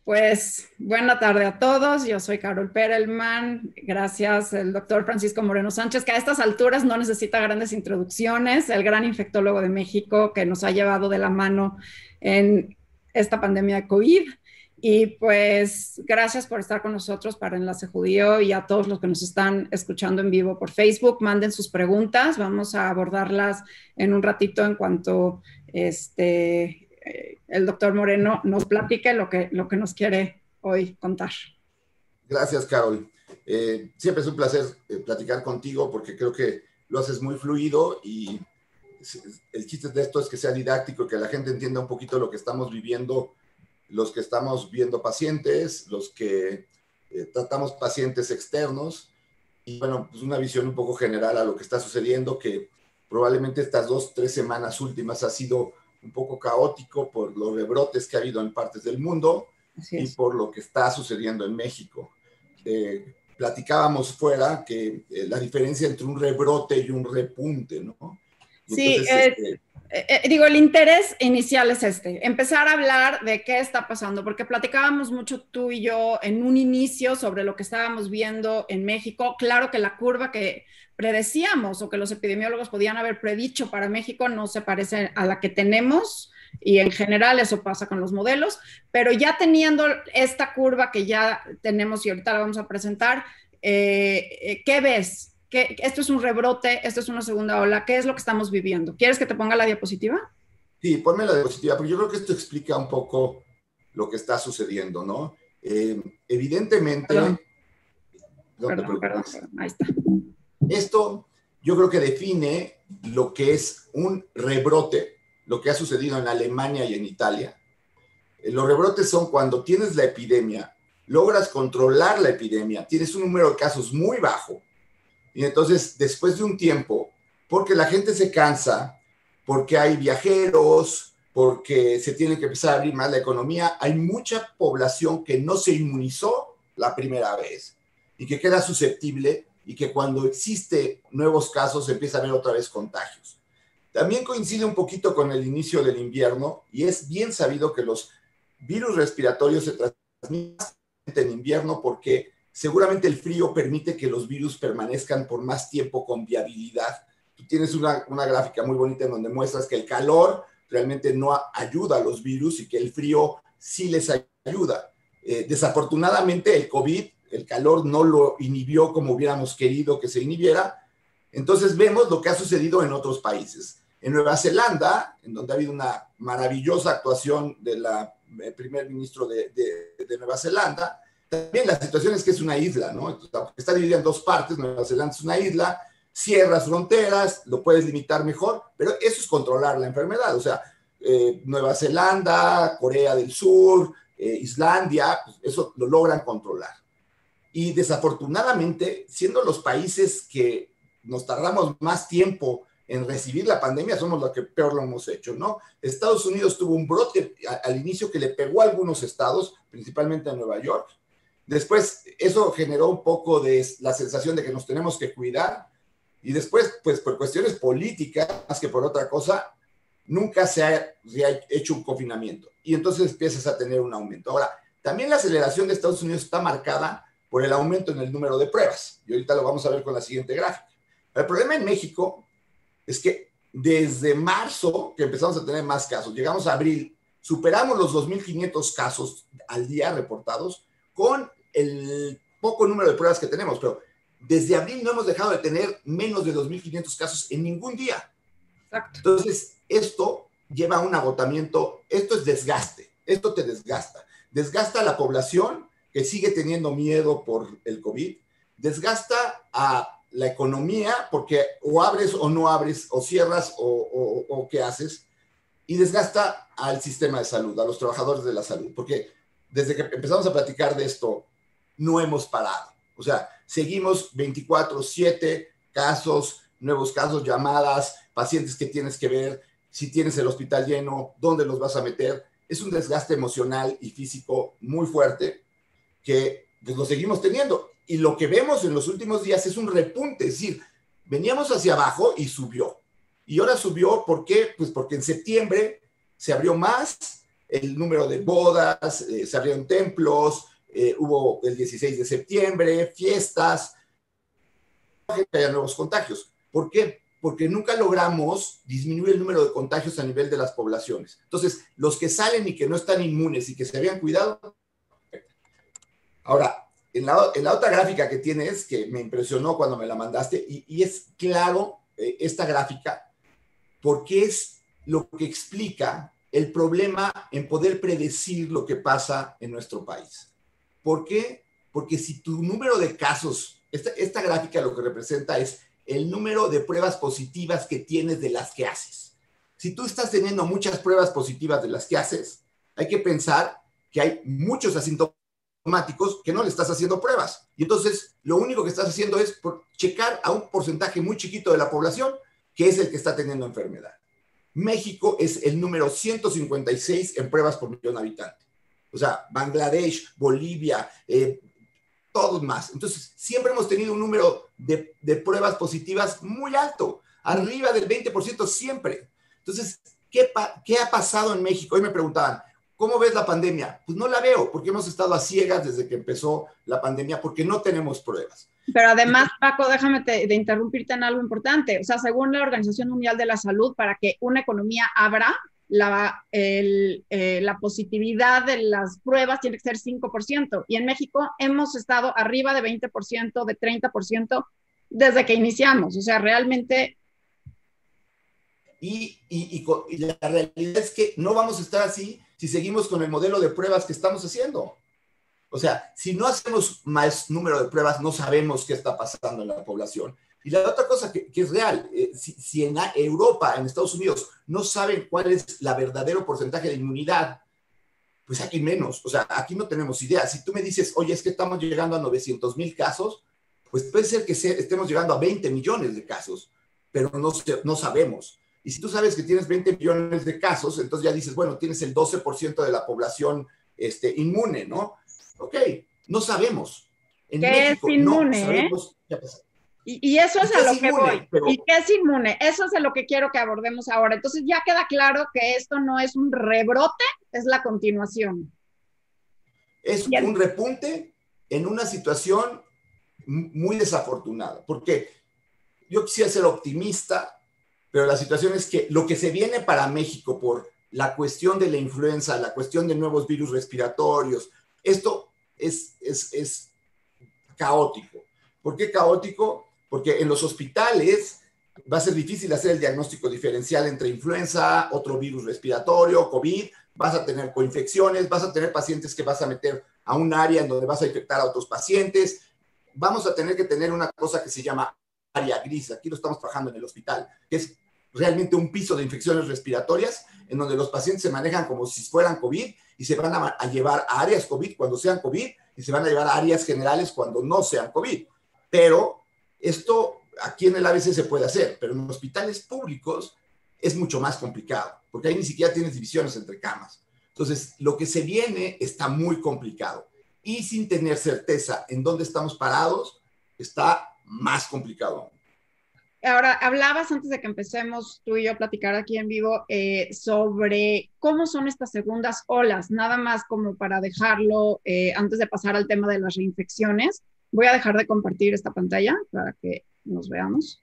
Pues buena tarde a todos, yo soy Carol Perelman, gracias el doctor Francisco Moreno Sánchez, que a estas alturas no necesita grandes introducciones, el gran infectólogo de México que nos ha llevado de la mano en esta pandemia de COVID. Y pues gracias por estar con nosotros para Enlace Judío y a todos los que nos están escuchando en vivo por Facebook. Manden sus preguntas, vamos a abordarlas en un ratito en cuanto el doctor Moreno nos platique lo que nos quiere hoy contar. Gracias, Carol. Siempre es un placer platicar contigo porque creo que lo haces muy fluido y el chiste de esto es que sea didáctico, que la gente entienda un poquito lo que estamos viviendo, los que estamos viendo pacientes, los que tratamos pacientes externos y bueno, pues una visión un poco general a lo que está sucediendo, que probablemente estas 2-3 semanas últimas ha sido un poco caótico por los rebrotes que ha habido en partes del mundo y por lo que está sucediendo en México. Platicábamos fuera que la diferencia entre un rebrote y un repunte, ¿no? Y sí, entonces, el interés inicial es empezar a hablar de qué está pasando, porque platicábamos mucho tú y yo en un inicio sobre lo que estábamos viendo en México. Claro que la curva que predecíamos o que los epidemiólogos podían haber predicho para México no se parece a la que tenemos, y en general eso pasa con los modelos, pero ya teniendo esta curva que ya tenemos y ahorita la vamos a presentar, ¿qué ves? ¿Esto es un rebrote? ¿Esto es una segunda ola? ¿Qué es lo que estamos viviendo? ¿Quieres que te ponga la diapositiva? Sí, ponme la diapositiva, porque yo creo que esto explica un poco lo que está sucediendo, ¿no? Evidentemente... Perdón, ahí está. Esto yo creo que define lo que es un rebrote, lo que ha sucedido en Alemania y en Italia. Los rebrotes son cuando tienes la epidemia, logras controlar la epidemia, tienes un número de casos muy bajo, y entonces después de un tiempo, porque la gente se cansa, porque hay viajeros, porque se tiene que empezar a abrir más la economía, hay mucha población que no se inmunizó la primera vez y que queda susceptible, y que cuando existe nuevos casos empieza a haber otra vez contagios. También coincide un poquito con el inicio del invierno, y es bien sabido que los virus respiratorios se transmiten en invierno porque seguramente el frío permite que los virus permanezcan por más tiempo con viabilidad. Tú tienes una gráfica muy bonita en donde muestras que el calor realmente no ayuda a los virus y que el frío sí les ayuda. Desafortunadamente el COVID, el calor no lo inhibió como hubiéramos querido que se inhibiera. Entonces vemos lo que ha sucedido en otros países. En Nueva Zelanda, en donde ha habido una maravillosa actuación del primer ministro de Nueva Zelanda, también la situación es que es una isla, ¿no? Está dividida en dos partes. Nueva Zelanda es una isla, cierras fronteras, lo puedes limitar mejor, pero eso es controlar la enfermedad. O sea, Nueva Zelanda, Corea del Sur, Islandia, pues eso lo logran controlar. Y desafortunadamente, siendo los países que nos tardamos más tiempo en recibir la pandemia, somos los que peor lo hemos hecho, ¿no? Estados Unidos tuvo un brote al inicio que le pegó a algunos estados, principalmente a Nueva York. Después, eso generó un poco de la sensación de que nos tenemos que cuidar. Y después, pues por cuestiones políticas, más que por otra cosa, nunca se ha hecho un confinamiento. Y entonces empiezas a tener un aumento. Ahora, también la aceleración de Estados Unidos está marcada por el aumento en el número de pruebas. Y ahorita lo vamos a ver con la siguiente gráfica. El problema en México es que desde marzo, que empezamos a tener más casos, llegamos a abril, superamos los 2.500 casos al día reportados con el poco número de pruebas que tenemos, pero desde abril no hemos dejado de tener menos de 2.500 casos en ningún día. Exacto. Entonces, esto lleva a un agotamiento, esto es desgaste, esto te desgasta. Desgasta a la población que sigue teniendo miedo por el COVID, desgasta a la economía porque o abres o no abres, o cierras o qué haces, y desgasta al sistema de salud, a los trabajadores de la salud, porque desde que empezamos a platicar de esto, no hemos parado. O sea, seguimos 24/7, casos, nuevos casos, llamadas, pacientes que tienes que ver, si tienes el hospital lleno, dónde los vas a meter. Es un desgaste emocional y físico muy fuerte que pues, lo seguimos teniendo. Y lo que vemos en los últimos días es un repunte, es decir, veníamos hacia abajo y subió. Y ahora subió, ¿por qué? Pues porque en septiembre se abrió más, el número de bodas, se abrieron templos, hubo el 16 de septiembre, fiestas, que haya nuevos contagios. ¿Por qué? Porque nunca logramos disminuir el número de contagios a nivel de las poblaciones. Entonces, los que salen y que no están inmunes y que se habían cuidado. Ahora, en la otra gráfica que tienes, que me impresionó cuando me la mandaste, y es claro esta gráfica, porque es lo que explica el problema en poder predecir lo que pasa en nuestro país. ¿Por qué? Porque si tu número de casos, esta gráfica lo que representa es el número de pruebas positivas que tienes de las que haces. Si tú estás teniendo muchas pruebas positivas de las que haces, hay que pensar que hay muchos asintomáticos que no le estás haciendo pruebas. Y entonces, lo único que estás haciendo es checar a un porcentaje muy chiquito de la población, que es el que está teniendo enfermedad. México es el número 156 en pruebas por millón de habitantes. O sea, Bangladesh, Bolivia, todos más. Entonces, siempre hemos tenido un número de pruebas positivas muy alto, arriba del 20% siempre. Entonces, ¿qué ha pasado en México? Hoy me preguntaban, ¿cómo ves la pandemia? Pues no la veo, porque hemos estado a ciegas desde que empezó la pandemia, porque no tenemos pruebas. Pero además, Paco, déjame de interrumpirte en algo importante. O sea, según la Organización Mundial de la Salud, para que una economía abra, la positividad de las pruebas tiene que ser 5%. Y en México hemos estado arriba de 20%, de 30% desde que iniciamos. O sea, realmente... Y la realidad es que no vamos a estar así si seguimos con el modelo de pruebas que estamos haciendo. O sea, si no hacemos más número de pruebas, no sabemos qué está pasando en la población. Y la otra cosa que es real, si en Europa, en Estados Unidos, no saben cuál es el verdadero porcentaje de inmunidad, pues aquí menos. O sea, aquí no tenemos idea. Si tú me dices, oye, es que estamos llegando a 900,000 casos, pues puede ser que estemos llegando a 20 millones de casos, pero no sabemos. Y si tú sabes que tienes 20 millones de casos, entonces ya dices, bueno, tienes el 12% de la población inmune, ¿no? Ok, no sabemos. En México es inmune, no sabemos qué ha pasado. Y eso es a lo que voy. Pero... ¿Y qué es inmune? Eso es a lo que quiero que abordemos ahora. Entonces ya queda claro que esto no es un rebrote, es la continuación. Es un repunte en una situación muy desafortunada. Porque yo quisiera ser optimista, pero la situación es que lo que se viene para México por la cuestión de la influenza, la cuestión de nuevos virus respiratorios, esto es caótico. ¿Por qué caótico? Porque en los hospitales va a ser difícil hacer el diagnóstico diferencial entre influenza, otro virus respiratorio, COVID, vas a tener coinfecciones, vas a tener pacientes que vas a meter a un área en donde vas a infectar a otros pacientes. Vamos a tener que tener una cosa que se llama área gris, aquí lo estamos trabajando en el hospital, que es realmente un piso de infecciones respiratorias en donde los pacientes se manejan como si fueran COVID y se van a llevar a áreas COVID cuando sean COVID y se van a llevar a áreas generales cuando no sean COVID. Pero esto aquí en el ABC se puede hacer, pero en hospitales públicos es mucho más complicado, porque ahí ni siquiera tienes divisiones entre camas. Entonces, lo que se viene está muy complicado. Y sin tener certeza en dónde estamos parados, está más complicado. Ahora, hablabas antes de que empecemos tú y yo a platicar aquí en vivo sobre cómo son estas segundas olas, nada más como para dejarlo antes de pasar al tema de las reinfecciones. Voy a dejar de compartir esta pantalla para que nos veamos.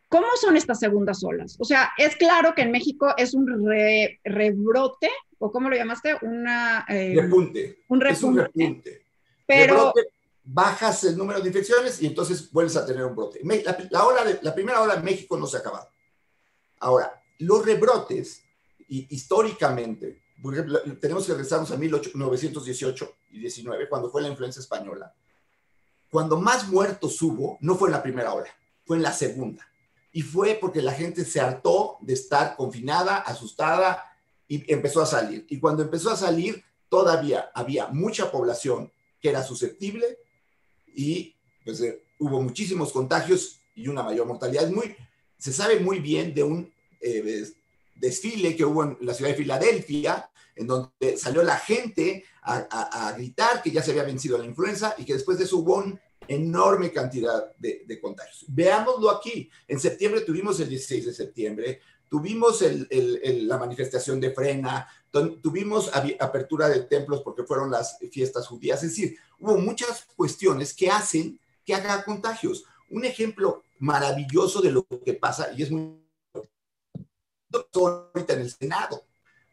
¿Cómo son estas segundas olas? O sea, es claro que en México es un rebrote, o ¿cómo lo llamaste? Repunte. Un repunte. Es un repunte. Pero... Rebrote, bajas el número de infecciones y entonces vuelves a tener un brote. La primera ola en México no se ha acabado. Ahora, los rebrotes, históricamente, por ejemplo, tenemos que regresarnos a 1918 y 19, cuando fue la influenza española. Cuando más muertos hubo, no fue en la primera ola, fue en la segunda. Y fue porque la gente se hartó de estar confinada, asustada, y empezó a salir. Y cuando empezó a salir, todavía había mucha población que era susceptible y pues, hubo muchísimos contagios y una mayor mortalidad. Se sabe muy bien de un desfile que hubo en la ciudad de Filadelfia, en donde salió la gente a gritar que ya se había vencido la influenza y que después de eso hubo un enorme cantidad de contagios. Veámoslo aquí. En septiembre tuvimos el 16 de septiembre, tuvimos la manifestación de Frena, tuvimos apertura de templos porque fueron las fiestas judías. Es decir, hubo muchas cuestiones que hacen que haga contagios. Un ejemplo maravilloso de lo que pasa, y es muy ahorita en el Senado.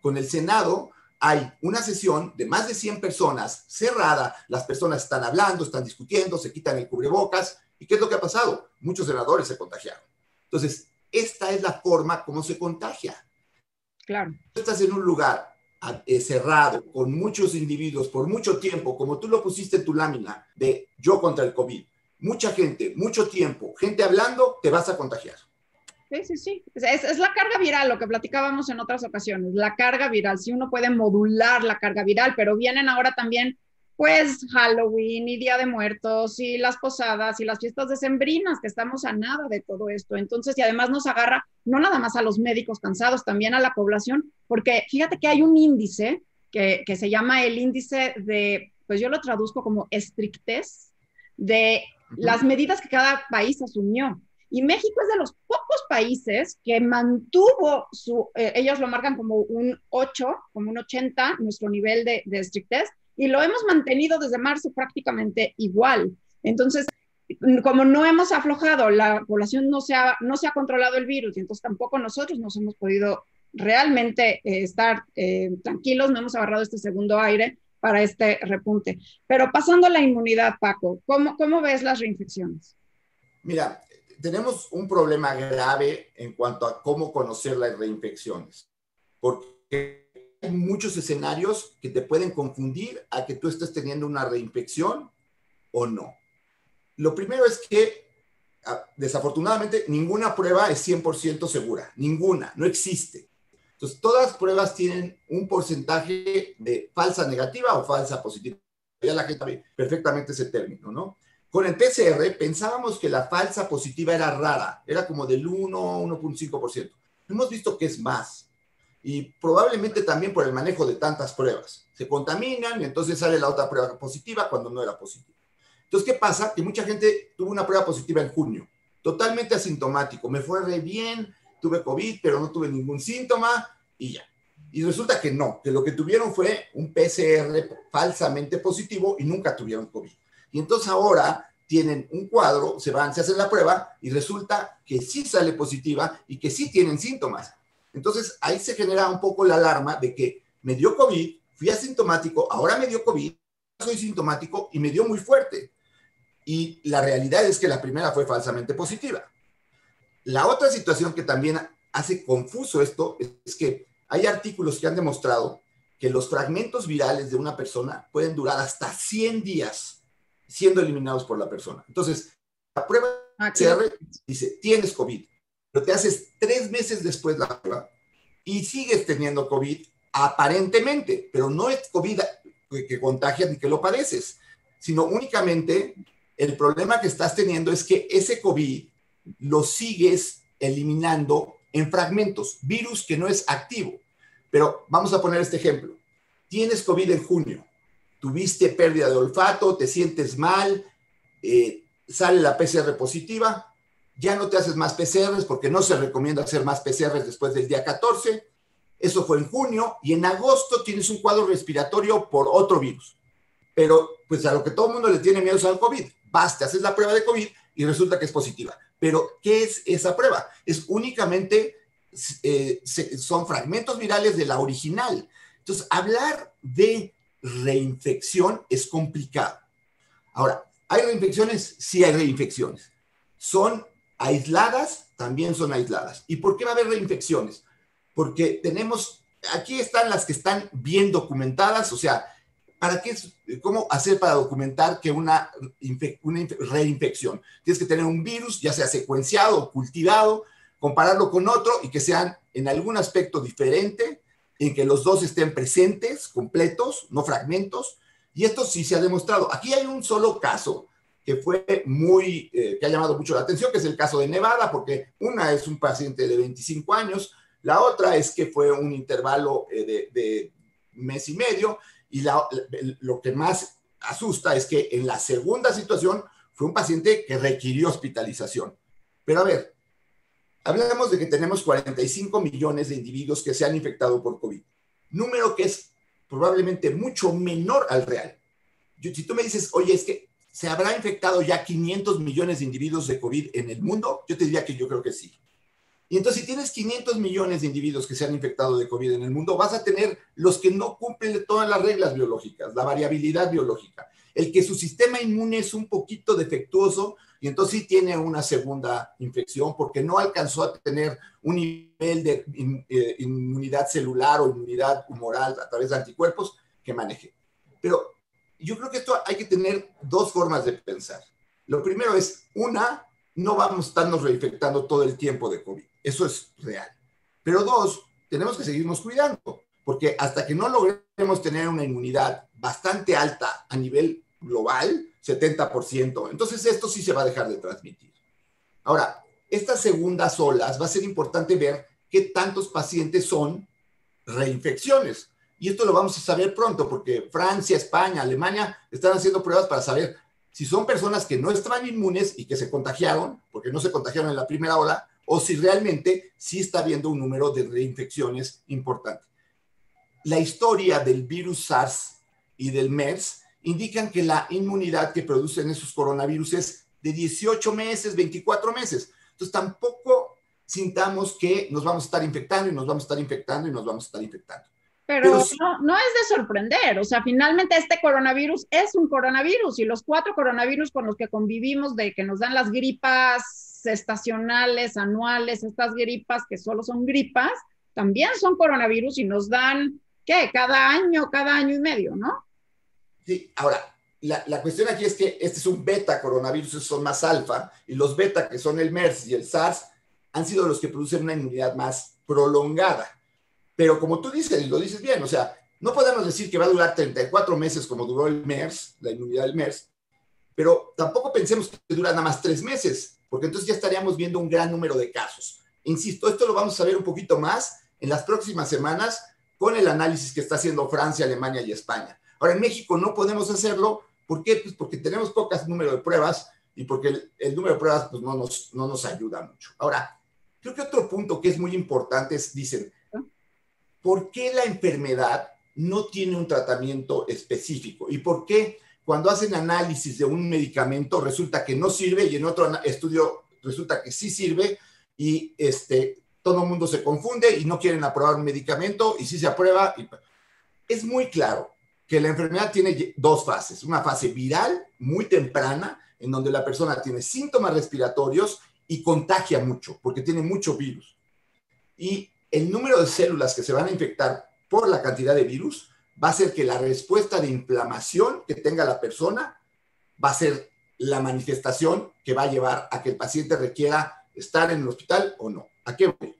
Con el Senado hay una sesión de más de 100 personas cerrada, las personas están hablando, están discutiendo, se quitan el cubrebocas. ¿Y qué es lo que ha pasado? Muchos senadores se contagiaron. Entonces, esta es la forma como se contagia. Claro. Tú estás en un lugar cerrado, con muchos individuos, por mucho tiempo, como tú lo pusiste en tu lámina de yo contra el COVID. Mucha gente, mucho tiempo, gente hablando, te vas a contagiar. Sí, sí, sí. Es la carga viral, lo que platicábamos en otras ocasiones, la carga viral. Si uno puede modular la carga viral, pero vienen ahora también, pues, Halloween y Día de Muertos y las posadas y las fiestas decembrinas, que estamos a nada de todo esto. Entonces, y además nos agarra no nada más a los médicos cansados, también a la población, porque fíjate que hay un índice que se llama el índice de, pues yo lo traduzco como estrictez de las medidas que cada país asumió. Y México es de los pocos países que mantuvo ellos lo marcan como un 8, como un 80, nuestro nivel de estrictez, y lo hemos mantenido desde marzo prácticamente igual. Entonces, como no hemos aflojado, la población no se ha controlado el virus, y entonces tampoco nosotros nos hemos podido realmente estar tranquilos, no hemos agarrado este segundo aire para este repunte. Pero pasando a la inmunidad, Paco, ¿cómo ves las reinfecciones? Mira, tenemos un problema grave en cuanto a cómo conocer las reinfecciones, porque hay muchos escenarios que te pueden confundir a que tú estés teniendo una reinfección o no. Lo primero es que, desafortunadamente, ninguna prueba es 100% segura, ninguna, no existe. Entonces, todas las pruebas tienen un porcentaje de falsa negativa o falsa positiva. Ya la gente sabe perfectamente ese término, ¿no? Con el PCR pensábamos que la falsa positiva era rara, era como del 1.5%. Hemos visto que es más. Y probablemente también por el manejo de tantas pruebas. Se contaminan y entonces sale la otra prueba positiva cuando no era positiva. Entonces, ¿qué pasa? Que mucha gente tuvo una prueba positiva en junio, totalmente asintomático. Me fue re bien, tuve COVID, pero no tuve ningún síntoma y ya. Y resulta que no, que lo que tuvieron fue un PCR falsamente positivo y nunca tuvieron COVID. Y entonces ahora tienen un cuadro, se hacen la prueba y resulta que sí sale positiva y que sí tienen síntomas. Entonces ahí se genera un poco la alarma de que me dio COVID, fui asintomático, ahora me dio COVID, soy sintomático y me dio muy fuerte. Y la realidad es que la primera fue falsamente positiva. La otra situación que también hace confuso esto es que hay artículos que han demostrado que los fragmentos virales de una persona pueden durar hasta 100 días siendo eliminados por la persona. Entonces, la prueba PCR dice, tienes COVID, pero te haces 3 meses después la prueba y sigues teniendo COVID aparentemente, pero no es COVID que contagias ni que lo padeces, sino únicamente el problema que estás teniendo es que ese COVID lo sigues eliminando en fragmentos, virus que no es activo. Pero vamos a poner este ejemplo. Tienes COVID en junio, tuviste pérdida de olfato, te sientes mal, sale la PCR positiva, ya no te haces más PCRs porque no se recomienda hacer más PCRs después del día 14. Eso fue en junio y en agosto tienes un cuadro respiratorio por otro virus. Pero pues a lo que todo el mundo le tiene miedo es al COVID. Vas, te haces la prueba de COVID y resulta que es positiva. Pero, ¿qué es esa prueba? Es únicamente, son fragmentos virales de la original. Entonces, hablar de reinfección es complicado. Ahora, ¿hay reinfecciones? Sí hay reinfecciones. ¿Son aisladas? También son aisladas. ¿Y por qué va a haber reinfecciones? Porque aquí están las que están bien documentadas, o sea, ¿cómo hacer para documentar que una reinfección? Tienes que tener un virus, ya sea secuenciado o cultivado, compararlo con otro y que sean en algún aspecto diferente, en que los dos estén presentes, completos, no fragmentos, y esto sí se ha demostrado. Aquí hay un solo caso que fue que ha llamado mucho la atención, que es el caso de Nevada, porque una es un paciente de 25 años, la otra es que fue un intervalo de mes y medio, y lo que más asusta es que en la segunda situación fue un paciente que requirió hospitalización. Pero a ver, hablamos de que tenemos 45 millones de individuos que se han infectado por COVID, número que es probablemente mucho menor al real. Si tú me dices, oye, es que ¿se habrá infectado ya 500 millones de individuos de COVID en el mundo? Yo te diría que yo creo que sí. Y entonces, si tienes 500 millones de individuos que se han infectado de COVID en el mundo, vas a tener los que no cumplen todas las reglas biológicas, la variabilidad biológica, el que su sistema inmune es un poquito defectuoso y entonces sí tiene una segunda infección porque no alcanzó a tener un nivel de inmunidad celular o inmunidad humoral a través de anticuerpos que maneje. Pero yo creo que esto hay que tener dos formas de pensar. Lo primero es, una, no vamos a estarnos reinfectando todo el tiempo de COVID. Eso es real. Pero dos, tenemos que seguirnos cuidando, porque hasta que no logremos tener una inmunidad bastante alta a nivel global, 70%, entonces esto sí se va a dejar de transmitir. Ahora, estas segundas olas va a ser importante ver qué tantos pacientes son reinfecciones. Y esto lo vamos a saber pronto, porque Francia, España, Alemania están haciendo pruebas para saber si son personas que no estaban inmunes y que se contagiaron, porque no se contagiaron en la primera ola, o si realmente sí está habiendo un número de reinfecciones importante. La historia del virus SARS y del MERS indican que la inmunidad que producen esos coronavirus es de 18 meses, 24 meses. Entonces tampoco sintamos que nos vamos a estar infectando y nos vamos a estar infectando y nos vamos a estar infectando. Pero sí, no es de sorprender, o sea, finalmente este coronavirus es un coronavirus y los 4 coronavirus con los que convivimos de que nos dan las gripas estacionales, anuales, estas gripas que solo son gripas, también son coronavirus y nos dan, ¿qué? Cada año y medio, ¿no? Sí, ahora, la cuestión aquí es que este es un beta coronavirus, son más alfa, y los beta, que son el MERS y el SARS, han sido los que producen una inmunidad más prolongada. Pero como tú dices, y lo dices bien, o sea, no podemos decir que va a durar 34 meses como duró el MERS, la inmunidad del MERS, pero tampoco pensemos que dura nada más 3 meses, porque entonces ya estaríamos viendo un gran número de casos. Insisto, esto lo vamos a ver un poquito más en las próximas semanas con el análisis que está haciendo Francia, Alemania y España. Ahora, en México no podemos hacerlo, ¿por qué? Pues porque tenemos pocas número de pruebas y porque el número de pruebas pues no nos ayuda mucho. Ahora, creo que otro punto que es muy importante es, dicen, ¿por qué la enfermedad no tiene un tratamiento específico? ¿Y por qué cuando hacen análisis de un medicamento resulta que no sirve y en otro estudio resulta que sí sirve y todo el mundo se confunde y no quieren aprobar un medicamento y sí se aprueba? Es muy claro que la enfermedad tiene 2 fases. Una fase viral muy temprana, en donde la persona tiene síntomas respiratorios y contagia mucho, porque tiene mucho virus. Y el número de células que se van a infectar por la cantidad de virus va a hacer que la respuesta de inflamación que tenga la persona va a ser la manifestación que va a llevar a que el paciente requiera estar en el hospital o no. ¿A qué voy?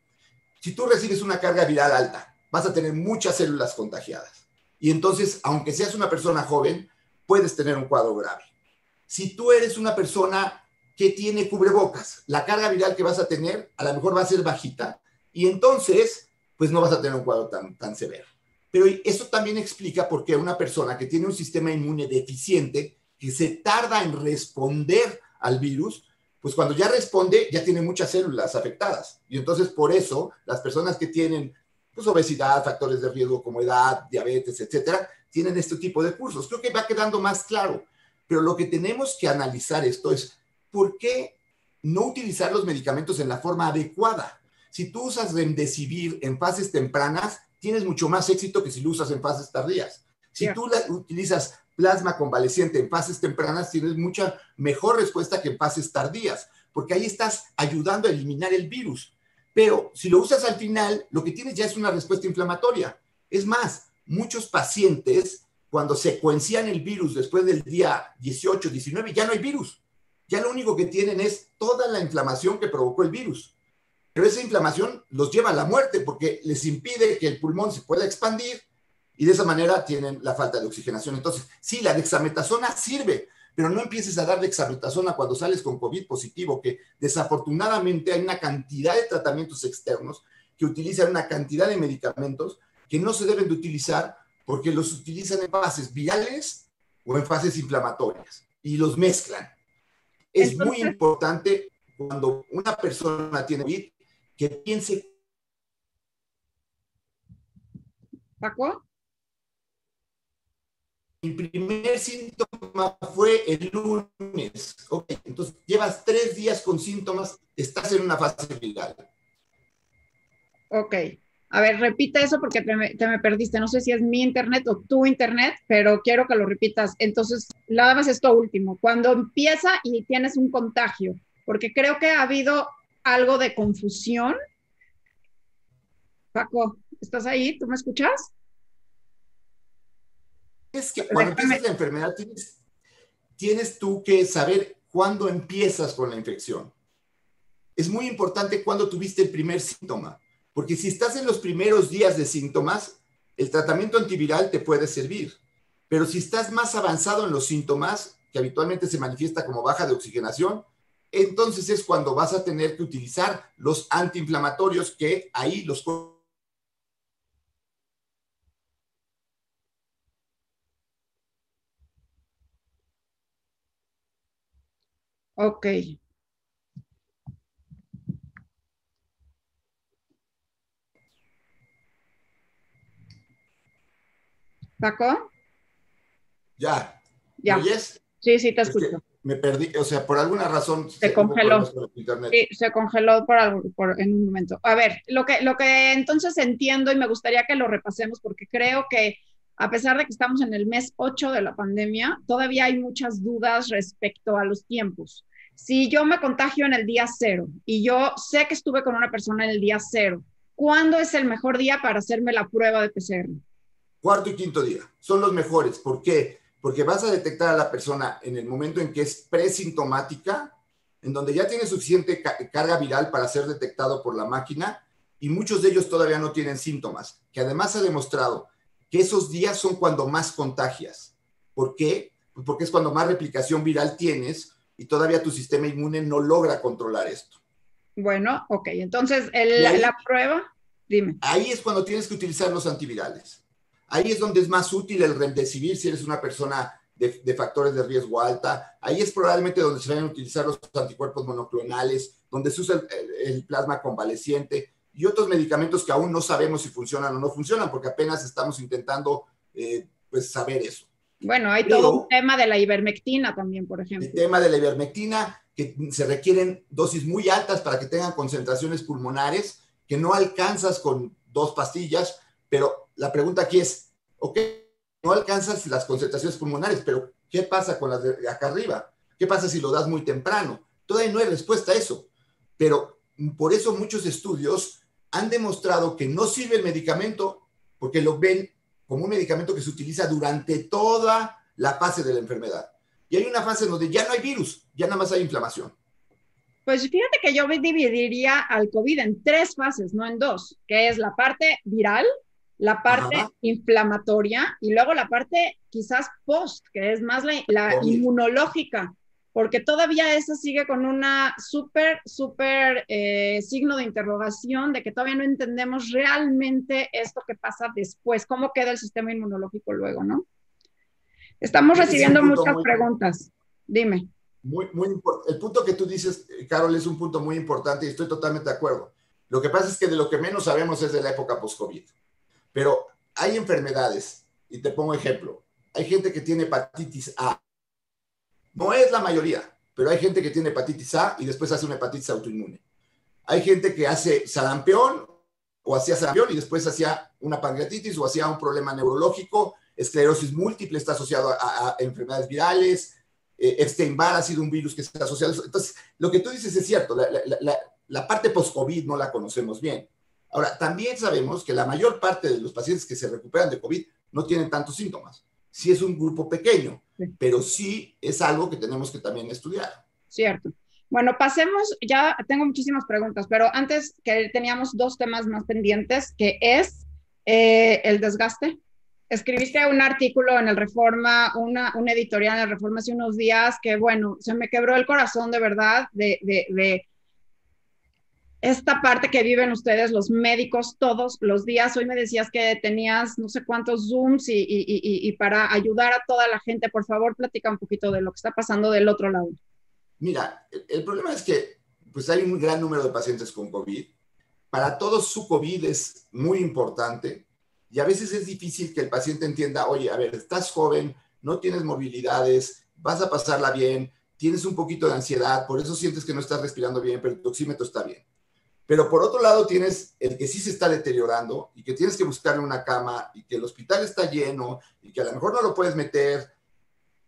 Si tú recibes una carga viral alta, vas a tener muchas células contagiadas. Y entonces, aunque seas una persona joven, puedes tener un cuadro grave. Si tú eres una persona que tiene cubrebocas, la carga viral que vas a tener a lo mejor va a ser bajita y entonces, pues no vas a tener un cuadro tan severo. Pero eso también explica por qué una persona que tiene un sistema inmune deficiente, que se tarda en responder al virus, pues cuando ya responde, ya tiene muchas células afectadas. Y entonces, por eso, las personas que tienen pues, obesidad, factores de riesgo como edad, diabetes, etcétera, tienen este tipo de cursos. Creo que va quedando más claro. Pero lo que tenemos que analizar esto es, ¿por qué no utilizar los medicamentos en la forma adecuada? Si tú usas Remdesivir en fases tempranas, tienes mucho más éxito que si lo usas en fases tardías. Si tú utilizas plasma convaleciente en fases tempranas, tienes mucha mejor respuesta que en fases tardías, porque ahí estás ayudando a eliminar el virus. Pero si lo usas al final, lo que tienes ya es una respuesta inflamatoria. Es más, muchos pacientes, cuando secuencian el virus después del día 18, 19, ya no hay virus. Ya lo único que tienen es toda la inflamación que provocó el virus. Pero esa inflamación los lleva a la muerte porque les impide que el pulmón se pueda expandir y de esa manera tienen la falta de oxigenación. Entonces, sí, la dexametasona sirve, pero no empieces a dar dexametasona cuando sales con COVID positivo, que desafortunadamente hay una cantidad de tratamientos externos que utilizan una cantidad de medicamentos que no se deben de utilizar porque los utilizan en fases virales o en fases inflamatorias y los mezclan. Es muy Entonces, importante cuando una persona tiene COVID que piense. Paco, Mi primer síntoma fue el lunes. Ok, entonces llevas 3 días con síntomas, estás en una fase viral. ok. A ver, repite eso porque te me perdiste. No sé si es mi internet o tu internet, pero quiero que lo repitas. Entonces, nada más esto último. Cuando empieza y tienes un contagio, porque creo que ha habido algo de confusión. Paco, ¿estás ahí? ¿Tú me escuchas? Es que cuando Déjame. empiezas la enfermedad tienes tú que saber cuándo empiezas con la infección. Es muy importante cuándo tuviste el primer síntoma, porque si estás en los primeros días de síntomas, el tratamiento antiviral te puede servir. Pero si estás más avanzado en los síntomas, que habitualmente se manifiesta como baja de oxigenación, entonces es cuando vas a tener que utilizar los antiinflamatorios, que ahí los. Ok. Paco, Ya, ¿me ya. oyes? Sí, sí, te Es que escucho. me perdí, o sea, por alguna razón Se hubo problemas congeló. con el internet. Sí, se congeló en un momento. A ver, lo que entonces entiendo y me gustaría que lo repasemos porque creo que a pesar de que estamos en el mes 8 de la pandemia, todavía hay muchas dudas respecto a los tiempos. Si yo me contagio en el día cero y yo sé que estuve con una persona en el día cero, ¿cuándo es el mejor día para hacerme la prueba de PCR? Cuarto y quinto día son los mejores. ¿Por qué? Porque vas a detectar a la persona en el momento en que es presintomática, en donde ya tiene suficiente carga viral para ser detectado por la máquina, y muchos de ellos todavía no tienen síntomas, que además ha demostrado que esos días son cuando más contagias. ¿Por qué? Pues porque es cuando más replicación viral tienes y todavía tu sistema inmune no logra controlar esto. Bueno, ok, entonces Y la prueba, dime. ahí es cuando tienes que utilizar los antivirales. Ahí es donde es más útil el remdesivir si eres una persona de factores de riesgo alta. Ahí es probablemente donde se van a utilizar los anticuerpos monoclonales, donde se usa el plasma convaleciente y otros medicamentos que aún no sabemos si funcionan o no funcionan, porque apenas estamos intentando pues saber eso. Bueno, hay todo un Pero tema de la ivermectina también, por el ejemplo. tema de la ivermectina, que se requieren dosis muy altas para que tengan concentraciones pulmonares, que no alcanzas con 2 pastillas, pero la pregunta aquí es, ok, no alcanzas las concentraciones pulmonares, pero ¿qué pasa con las de acá arriba? ¿Qué pasa si lo das muy temprano? Todavía no hay respuesta a eso, pero por eso muchos estudios han demostrado que no sirve el medicamento porque lo ven como un medicamento que se utiliza durante toda la fase de la enfermedad. Y hay una fase en donde ya no hay virus, ya nada más hay inflamación. Pues fíjate que yo dividiría al COVID en tres fases, no en dos, que es la parte viral, la parte Ajá, inflamatoria y luego la parte quizás post, que es más la COVID. inmunológica, porque todavía esa sigue con una súper signo de interrogación de que todavía no entendemos realmente esto que pasa después, cómo queda el sistema inmunológico luego, ¿no? Estamos Ese es un recibiendo punto muchas muy, preguntas. Dime. muy importante. El punto que tú dices, Carol, es un punto muy importante y estoy totalmente de acuerdo. Lo que pasa es que de lo que menos sabemos es de la época post-COVID. Pero hay enfermedades, y te pongo ejemplo, hay gente que tiene hepatitis A. No es la mayoría, pero hay gente que tiene hepatitis A y después hace una hepatitis autoinmune. Hay gente que hace sarampión o hacía sarampión y después hacía una pancreatitis o hacía un problema neurológico. Esclerosis múltiple está asociado a enfermedades virales. Epstein-Barr ha sido un virus que está asociado a eso. Entonces, lo que tú dices es cierto. La parte post-COVID no la conocemos bien. Ahora, también sabemos que la mayor parte de los pacientes que se recuperan de COVID no tienen tantos síntomas. Sí es un grupo pequeño, Sí. pero sí es algo que tenemos que también estudiar. Cierto. Bueno, pasemos, ya tengo muchísimas preguntas, pero antes que teníamos dos temas más pendientes, que es el desgaste. Escribiste un artículo en el Reforma, una editorial en el Reforma hace unos días que, bueno, se me quebró el corazón de verdad de esta parte que viven ustedes, los médicos, todos los días. Hoy me decías que tenías no sé cuántos Zooms y para ayudar a toda la gente, por favor, platica un poquito de lo que está pasando del otro lado. Mira, el problema es que pues hay un gran número de pacientes con COVID. Para todos su COVID es muy importante y a veces es difícil que el paciente entienda, oye, a ver, estás joven, no tienes morbilidades, vas a pasarla bien, tienes un poquito de ansiedad, por eso sientes que no estás respirando bien, pero tu oxímetro está bien. Pero por otro lado tienes el que sí se está deteriorando y que tienes que buscarle una cama y que el hospital está lleno y que a lo mejor no lo puedes meter.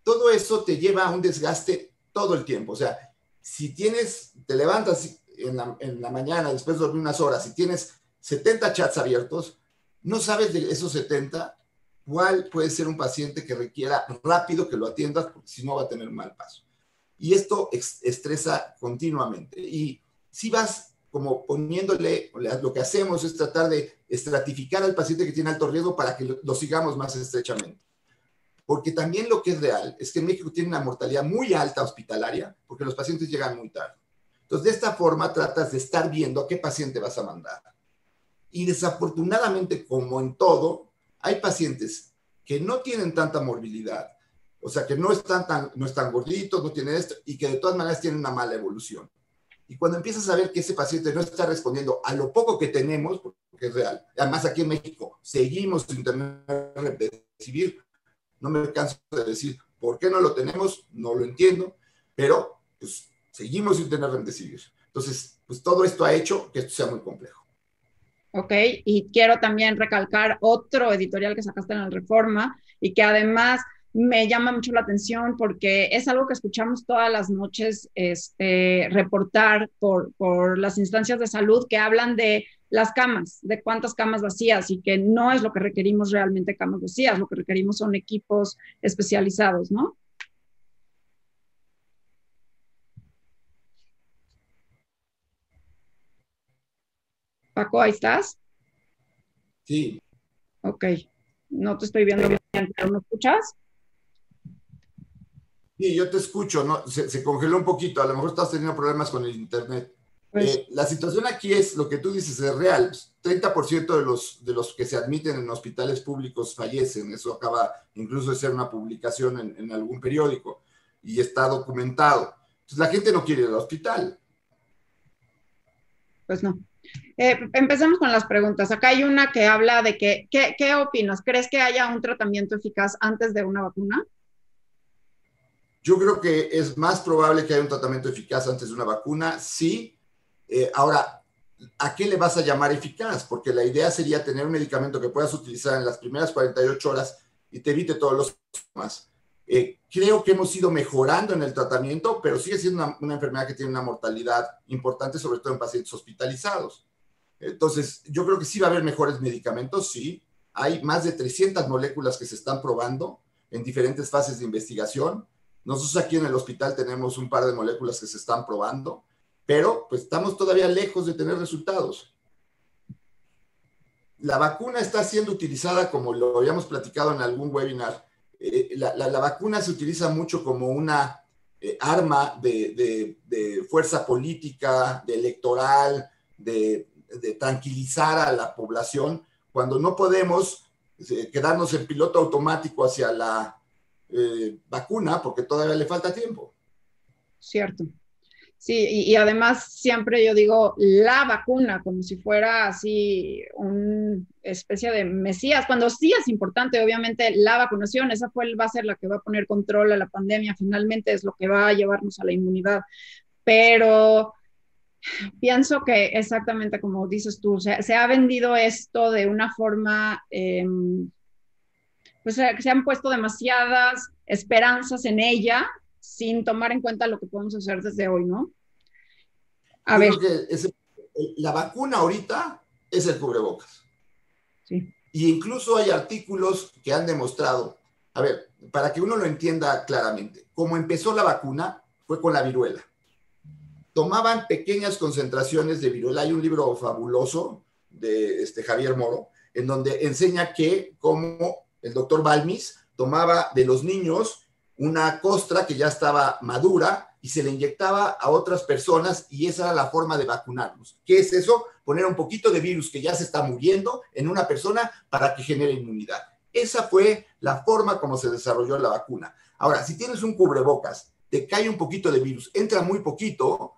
Todo eso te lleva a un desgaste todo el tiempo. O sea, si te levantas en la mañana, después de dormir unas horas, y tienes 70 chats abiertos, no sabes de esos 70 cuál puede ser un paciente que requiera rápido que lo atiendas, porque si no va a tener un mal paso. Y esto estresa continuamente. Y si vas como poniéndole, lo que hacemos es tratar de estratificar al paciente que tiene alto riesgo para que lo sigamos más estrechamente. Porque también lo que es real es que en México tiene una mortalidad muy alta hospitalaria porque los pacientes llegan muy tarde. Entonces, de esta forma tratas de estar viendo a qué paciente vas a mandar. Y desafortunadamente, como en todo, hay pacientes que no tienen tanta morbilidad, o sea, que no están gorditos, no tienen esto, y que de todas maneras tienen una mala evolución. Y cuando empiezas a ver que ese paciente no está respondiendo a lo poco que tenemos, porque es real, además aquí en México seguimos sin tener remdesivir, no me canso de decir por qué no lo tenemos, no lo entiendo, pero pues seguimos sin tener remdesivir. Entonces, pues todo esto ha hecho que esto sea muy complejo. Ok, y quiero también recalcar otro editorial que sacaste en la Reforma y que además me llama mucho la atención porque es algo que escuchamos todas las noches reportar por las instancias de salud que hablan de las camas, de cuántas camas vacías y que no es lo que requerimos realmente camas vacías, lo que requerimos son equipos especializados, ¿no? Paco, ¿ahí estás? Sí. Ok, no te estoy viendo bien, pero ¿me escuchas? Sí, yo te escucho, ¿no? Se congeló un poquito, a lo mejor estás teniendo problemas con el internet. Pues La situación aquí es, lo que tú dices es real, 30% de los que se admiten en hospitales públicos fallecen, eso acaba incluso de ser una publicación en algún periódico y está documentado. Entonces la gente no quiere ir al hospital. pues no. Empecemos con las preguntas. Acá hay una que habla de que, ¿qué opinas? ¿Crees que haya un tratamiento eficaz antes de una vacuna? Yo creo que es más probable que haya un tratamiento eficaz antes de una vacuna, sí. Ahora, ¿a qué le vas a llamar eficaz? Porque la idea sería tener un medicamento que puedas utilizar en las primeras 48 horas y te evite todos los síntomas. Creo que hemos ido mejorando en el tratamiento, pero sigue siendo una enfermedad que tiene una mortalidad importante, sobre todo en pacientes hospitalizados. Entonces, yo creo que sí va a haber mejores medicamentos, sí. Hay más de 300 moléculas que se están probando en diferentes fases de investigación. Nosotros aquí en el hospital tenemos un par de moléculas que se están probando, pero pues estamos todavía lejos de tener resultados. La vacuna está siendo utilizada, como lo habíamos platicado en algún webinar, la vacuna se utiliza mucho como una arma de fuerza política, de electoral, de tranquilizar a la población, cuando no podemos quedarnos en piloto automático hacia la vacuna, porque todavía le falta tiempo. Cierto. Sí, y además siempre yo digo la vacuna, como si fuera así una especie de mesías, cuando sí es importante, obviamente, la vacunación, esa va a ser la que va a poner control a la pandemia, finalmente es lo que va a llevarnos a la inmunidad, pero pienso que exactamente como dices tú, se ha vendido esto de una forma, pues se han puesto demasiadas esperanzas en ella sin tomar en cuenta lo que podemos hacer desde hoy, ¿no? A Yo ver, creo que la vacuna ahorita es el cubrebocas. sí. Y incluso hay artículos que han demostrado, a ver, para que uno lo entienda claramente, como empezó la vacuna fue con la viruela. Tomaban pequeñas concentraciones de viruela. Hay un libro fabuloso de Javier Moro, en donde enseña que como el doctor Balmis tomaba de los niños una costra que ya estaba madura y se le inyectaba a otras personas y esa era la forma de vacunarlos. ¿Qué es eso? Poner un poquito de virus que ya se está muriendo en una persona para que genere inmunidad. Esa fue la forma como se desarrolló la vacuna. Ahora, si tienes un cubrebocas, te cae un poquito de virus, entra muy poquito,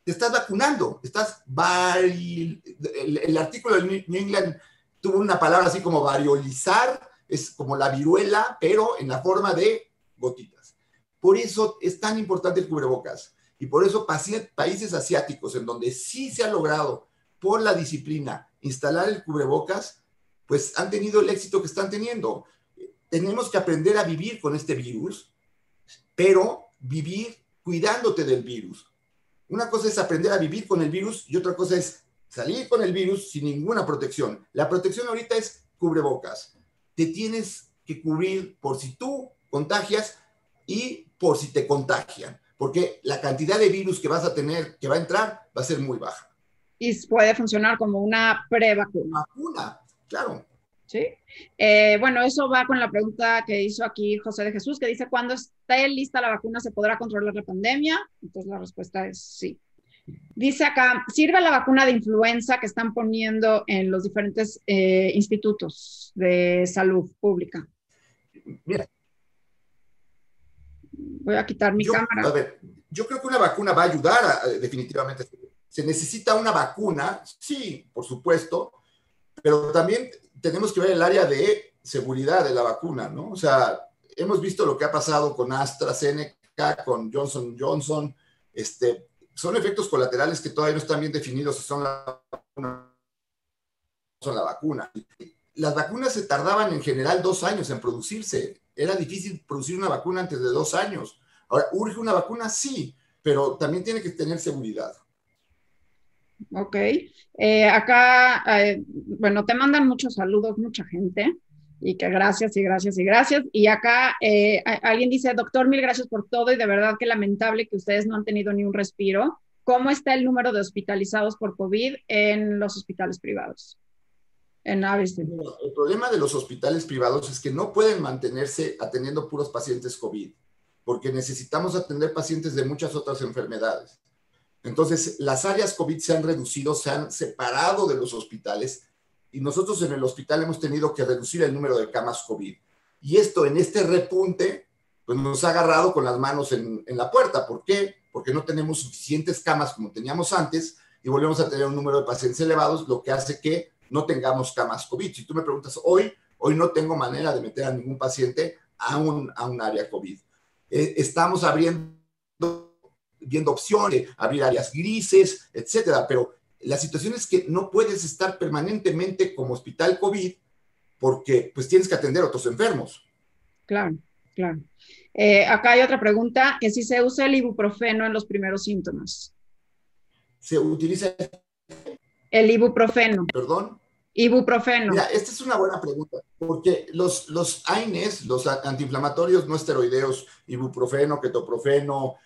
te estás vacunando, el artículo del New England tuvo una palabra así como variolizar, es como la viruela, pero en la forma de gotitas. Por eso es tan importante el cubrebocas. Y por eso países asiáticos en donde sí se ha logrado por la disciplina instalar el cubrebocas, pues han tenido el éxito que están teniendo. Tenemos que aprender a vivir con este virus, pero vivir cuidándote del virus. Una cosa es aprender a vivir con el virus y otra cosa es salir con el virus sin ninguna protección. La protección ahorita es cubrebocas. Te tienes que cubrir por si tú contagias y por si te contagian, porque la cantidad de virus que vas a tener, que va a entrar, va a ser muy baja. Y puede funcionar como una pre-vacuna. Vacuna, claro. ¿Sí? Bueno, eso va con la pregunta que hizo aquí José de Jesús, que dice, ¿cuándo esté lista la vacuna se podrá controlar la pandemia? Entonces la respuesta es sí. Dice acá, ¿sirve la vacuna de influenza que están poniendo en los diferentes institutos de salud pública? Mira. Voy a quitar mi cámara. A ver, yo creo que una vacuna va a ayudar definitivamente. ¿Se necesita una vacuna? Sí, por supuesto, pero también tenemos que ver el área de seguridad de la vacuna, ¿no? O sea, hemos visto lo que ha pasado con AstraZeneca, con Johnson Johnson, son efectos colaterales que todavía no están bien definidos si son la vacuna o son la vacuna. Las vacunas se tardaban en general 2 años en producirse. Era difícil producir una vacuna antes de 2 años. Ahora, ¿urge una vacuna? Sí, pero también tiene que tener seguridad. Ok. Acá, bueno, te mandan muchos saludos, mucha gente, y que gracias y gracias y gracias. Y acá alguien dice, doctor, mil gracias por todo y de verdad que lamentable que ustedes no han tenido ni un respiro. ¿Cómo está el número de hospitalizados por COVID en los hospitales privados? En ABC. El problema de los hospitales privados es que no pueden mantenerse atendiendo puros pacientes COVID, porque necesitamos atender pacientes de muchas otras enfermedades. Entonces, las áreas COVID se han reducido, se han separado de los hospitales y nosotros en el hospital hemos tenido que reducir el número de camas COVID. Y esto, en este repunte, pues nos ha agarrado con las manos en la puerta. ¿Por qué? Porque no tenemos suficientes camas como teníamos antes y volvemos a tener un número de pacientes elevados, lo que hace que no tengamos camas COVID. Si tú me preguntas, hoy no tengo manera de meter a ningún paciente a un área COVID. Estamos viendo opciones, abrir áreas grises, etcétera, pero la situación es que no puedes estar permanentemente como hospital COVID porque pues tienes que atender a otros enfermos. Claro, claro. Acá hay otra pregunta, que si se usa el ibuprofeno en los primeros síntomas. ¿Se utiliza el ibuprofeno? ¿Perdón? Ibuprofeno. Mira, esta es una buena pregunta, porque los AINES, los antiinflamatorios no esteroideos, ibuprofeno, ketoprofeno,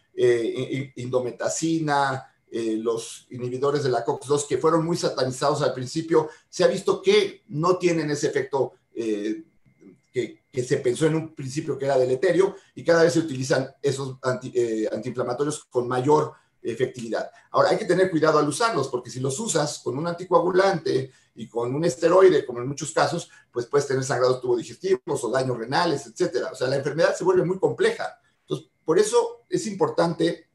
indometacina, los inhibidores de la COX-2, que fueron muy satanizados al principio, se ha visto que no tienen ese efecto que se pensó en un principio que era deleterio, y cada vez se utilizan esos antiinflamatorios con mayor efectividad. Ahora, hay que tener cuidado al usarlos, porque si los usas con un anticoagulante y con un esteroide, como en muchos casos, pues puedes tener sangrados tubodigestivos o daños renales, etcétera. O sea, la enfermedad se vuelve muy compleja. Entonces, por eso es importante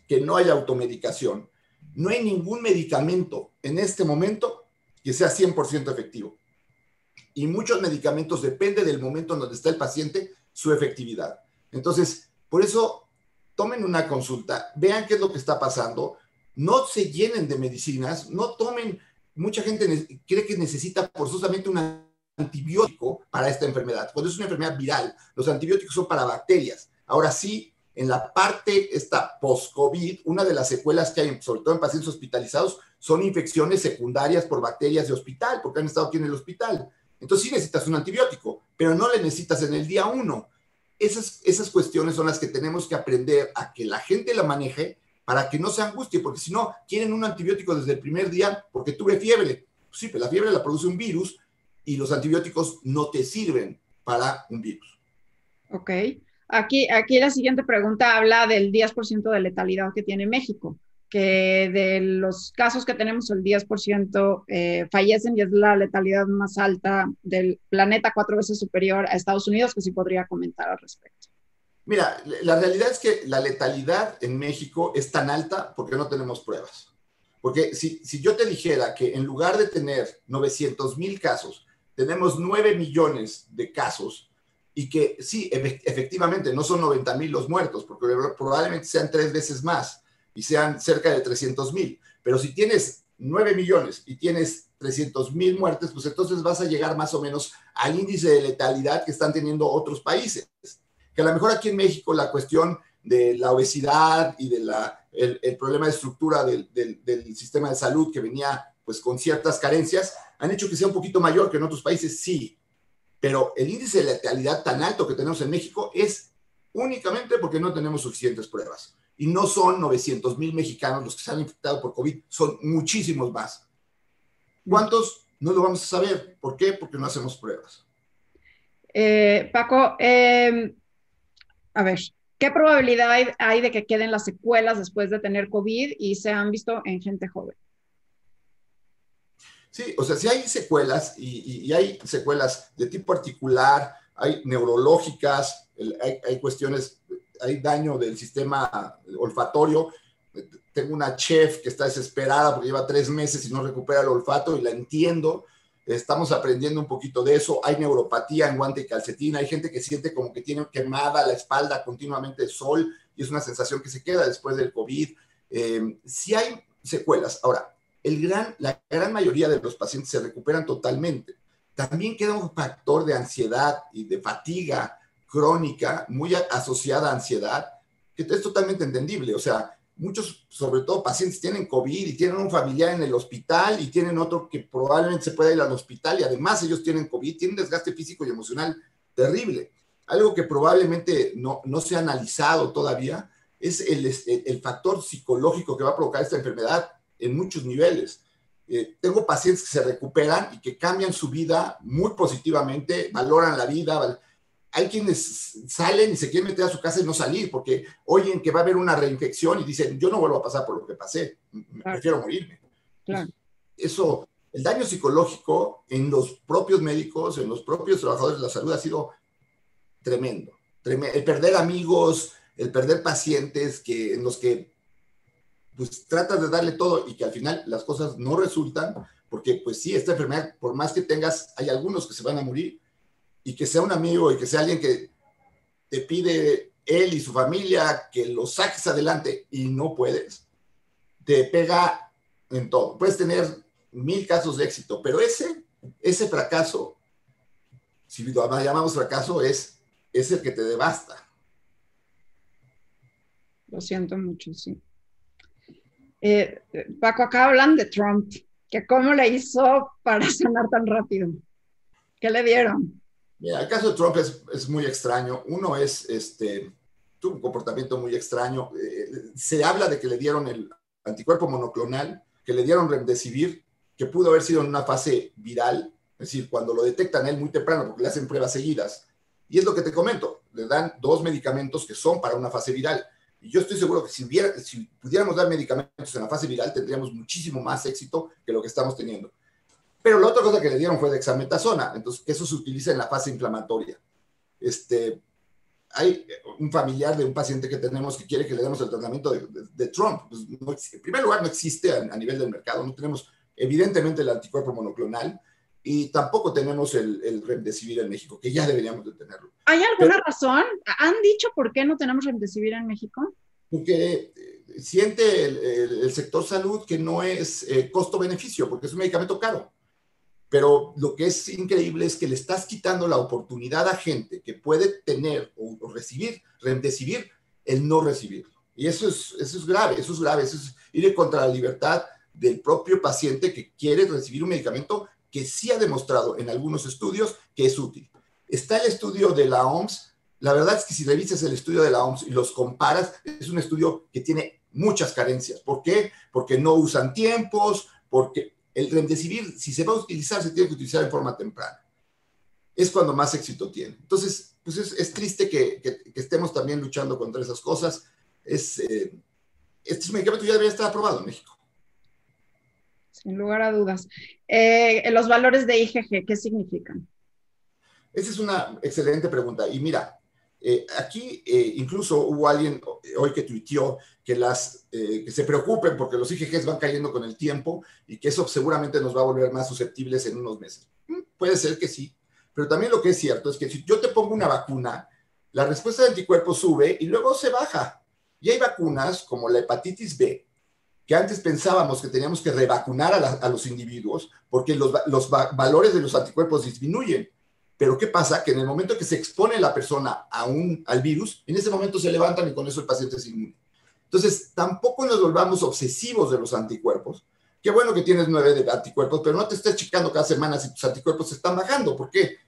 que no haya automedicación. No hay ningún medicamento en este momento que sea 100% efectivo. Y muchos medicamentos, depende del momento en donde está el paciente, su efectividad. Entonces, por eso, tomen una consulta, vean qué es lo que está pasando, no se llenen de medicinas, no tomen, mucha gente cree que necesita forzosamente un antibiótico para esta enfermedad. Cuando es una enfermedad viral, los antibióticos son para bacterias. Ahora sí, en la parte esta post-COVID, una de las secuelas que hay, sobre todo en pacientes hospitalizados, son infecciones secundarias por bacterias de hospital, porque han estado aquí en el hospital. Entonces sí necesitas un antibiótico, pero no le necesitas en el día 1. Esas cuestiones son las que tenemos que aprender a que la gente la maneje para que no se angustie, porque si no, quieren un antibiótico desde el primer día porque tuve fiebre. Sí, pero la fiebre la produce un virus y los antibióticos no te sirven para un virus. Ok. Aquí la siguiente pregunta habla del 10% de letalidad que tiene México, que de los casos que tenemos el 10% fallecen y es la letalidad más alta del planeta, 4 veces superior a Estados Unidos, que sí podría comentar al respecto. Mira, la realidad es que la letalidad en México es tan alta porque no tenemos pruebas. Porque si yo te dijera que en lugar de tener 900,000 casos, tenemos 9 millones de casos y que sí, efectivamente no son 90,000 los muertos, porque probablemente sean 3 veces más y sean cerca de 300,000. Pero si tienes 9 millones y tienes 300,000 muertes, pues entonces vas a llegar más o menos al índice de letalidad que están teniendo otros países. Que a lo mejor aquí en México la cuestión de la obesidad y de el problema de estructura del sistema de salud que venía pues con ciertas carencias, han hecho que sea un poquito mayor que en otros países, sí, pero el índice de letalidad tan alto que tenemos en México es únicamente porque no tenemos suficientes pruebas. Y no son 900,000 mexicanos los que se han infectado por COVID, son muchísimos más. ¿Cuántos? No lo vamos a saber. ¿Por qué? Porque no hacemos pruebas. Paco, a ver, ¿qué probabilidad hay de que queden las secuelas después de tener COVID y se han visto en gente joven? Sí, o sea, sí hay secuelas y hay secuelas de tipo articular, hay neurológicas, hay cuestiones, hay daño del sistema olfatorio. Tengo una chef que está desesperada porque lleva 3 meses y no recupera el olfato y la entiendo. Estamos aprendiendo un poquito de eso. Hay neuropatía en guante y calcetín. Hay gente que siente como que tiene quemada la espalda continuamente de sol y es una sensación que se queda después del COVID. Sí hay secuelas. Ahora, la gran mayoría de los pacientes se recuperan totalmente. También queda un factor de ansiedad y de fatiga crónica muy asociada a ansiedad, que es totalmente entendible. O sea, muchos, sobre todo pacientes, tienen COVID y tienen un familiar en el hospital y tienen otro que probablemente se pueda ir al hospital y además ellos tienen COVID, tienen un desgaste físico y emocional terrible. Algo que probablemente no se ha analizado todavía es el factor psicológico que va a provocar esta enfermedad en muchos niveles. Tengo pacientes que se recuperan y que cambian su vida muy positivamente, valoran la vida. Hay quienes salen y se quieren meter a su casa y no salir porque oyen que va a haber una reinfección y dicen, yo no vuelvo a pasar por lo que pasé, prefiero morirme. Claro. Eso, el daño psicológico en los propios médicos, en los propios trabajadores de la salud ha sido tremendo. El perder amigos, el perder pacientes en los que pues tratas de darle todo y que al final las cosas no resultan, porque pues sí, esta enfermedad, por más que tengas, hay algunos que se van a morir, y que sea un amigo y que sea alguien que te pide él y su familia que lo saques adelante y no puedes, te pega en todo. Puedes tener 1000 casos de éxito, pero ese fracaso, si lo llamamos fracaso, es el que te devasta. Lo siento mucho, sí. Paco, acá hablan de Trump, que cómo le hizo para sanar tan rápido. ¿Qué le dieron? Mira, el caso de Trump es muy extraño. Uno tuvo un comportamiento muy extraño. Se habla de que le dieron el anticuerpo monoclonal, que le dieron Remdesivir, que pudo haber sido en una fase viral, es decir, cuando lo detectan él muy temprano, porque le hacen pruebas seguidas. Y es lo que te comento, le dan 2 medicamentos que son para una fase viral. Y yo estoy seguro que si pudiéramos dar medicamentos en la fase viral, tendríamos muchísimo más éxito que lo que estamos teniendo. Pero la otra cosa que le dieron fue dexametasona, entonces que eso se utiliza en la fase inflamatoria. Hay un familiar de un paciente que tenemos que quiere que le demos el tratamiento de Trump. Pues en primer lugar, no existe a nivel del mercado, no tenemos evidentemente el anticuerpo monoclonal y tampoco tenemos el Remdesivir en México, que ya deberíamos de tenerlo. ¿Hay alguna razón? ¿Han dicho por qué no tenemos Remdesivir en México? Porque siente el sector salud que no es costo-beneficio, porque es un medicamento caro. Pero lo que es increíble es que le estás quitando la oportunidad a gente que puede tener o recibir Remdesivir, el no recibirlo. Y eso es grave, eso es ir contra la libertad del propio paciente que quiere recibir un medicamento que sí ha demostrado en algunos estudios que es útil. Está el estudio de la OMS. La verdad es que si revisas el estudio de la OMS y los comparas, es un estudio que tiene muchas carencias. ¿Por qué? Porque no usan tiempos, porque el Remdesivir, si se va a utilizar, se tiene que utilizar en forma temprana. Es cuando más éxito tiene. Entonces, pues es triste que estemos también luchando contra esas cosas. Este medicamento ya debería estar aprobado en México. Sin lugar a dudas. Los valores de IgG, ¿qué significan? Esa es una excelente pregunta. Y mira, Aquí incluso hubo alguien hoy que tuiteó que se preocupen porque los IgGs van cayendo con el tiempo y que eso seguramente nos va a volver más susceptibles en unos meses. Puede ser que sí, pero también lo que es cierto es que si yo te pongo una vacuna, la respuesta de anticuerpos sube y luego se baja. Y hay vacunas como la hepatitis B, que antes pensábamos que teníamos que revacunar a los individuos porque los valores de los anticuerpos disminuyen. Pero ¿qué pasa? Que en el momento que se expone la persona al virus, en ese momento se levantan y con eso el paciente es inmune. Entonces, tampoco nos volvamos obsesivos de los anticuerpos. Qué bueno que tienes 9 de anticuerpos, pero no te estés checando cada semana si tus anticuerpos se están bajando. ¿Por qué?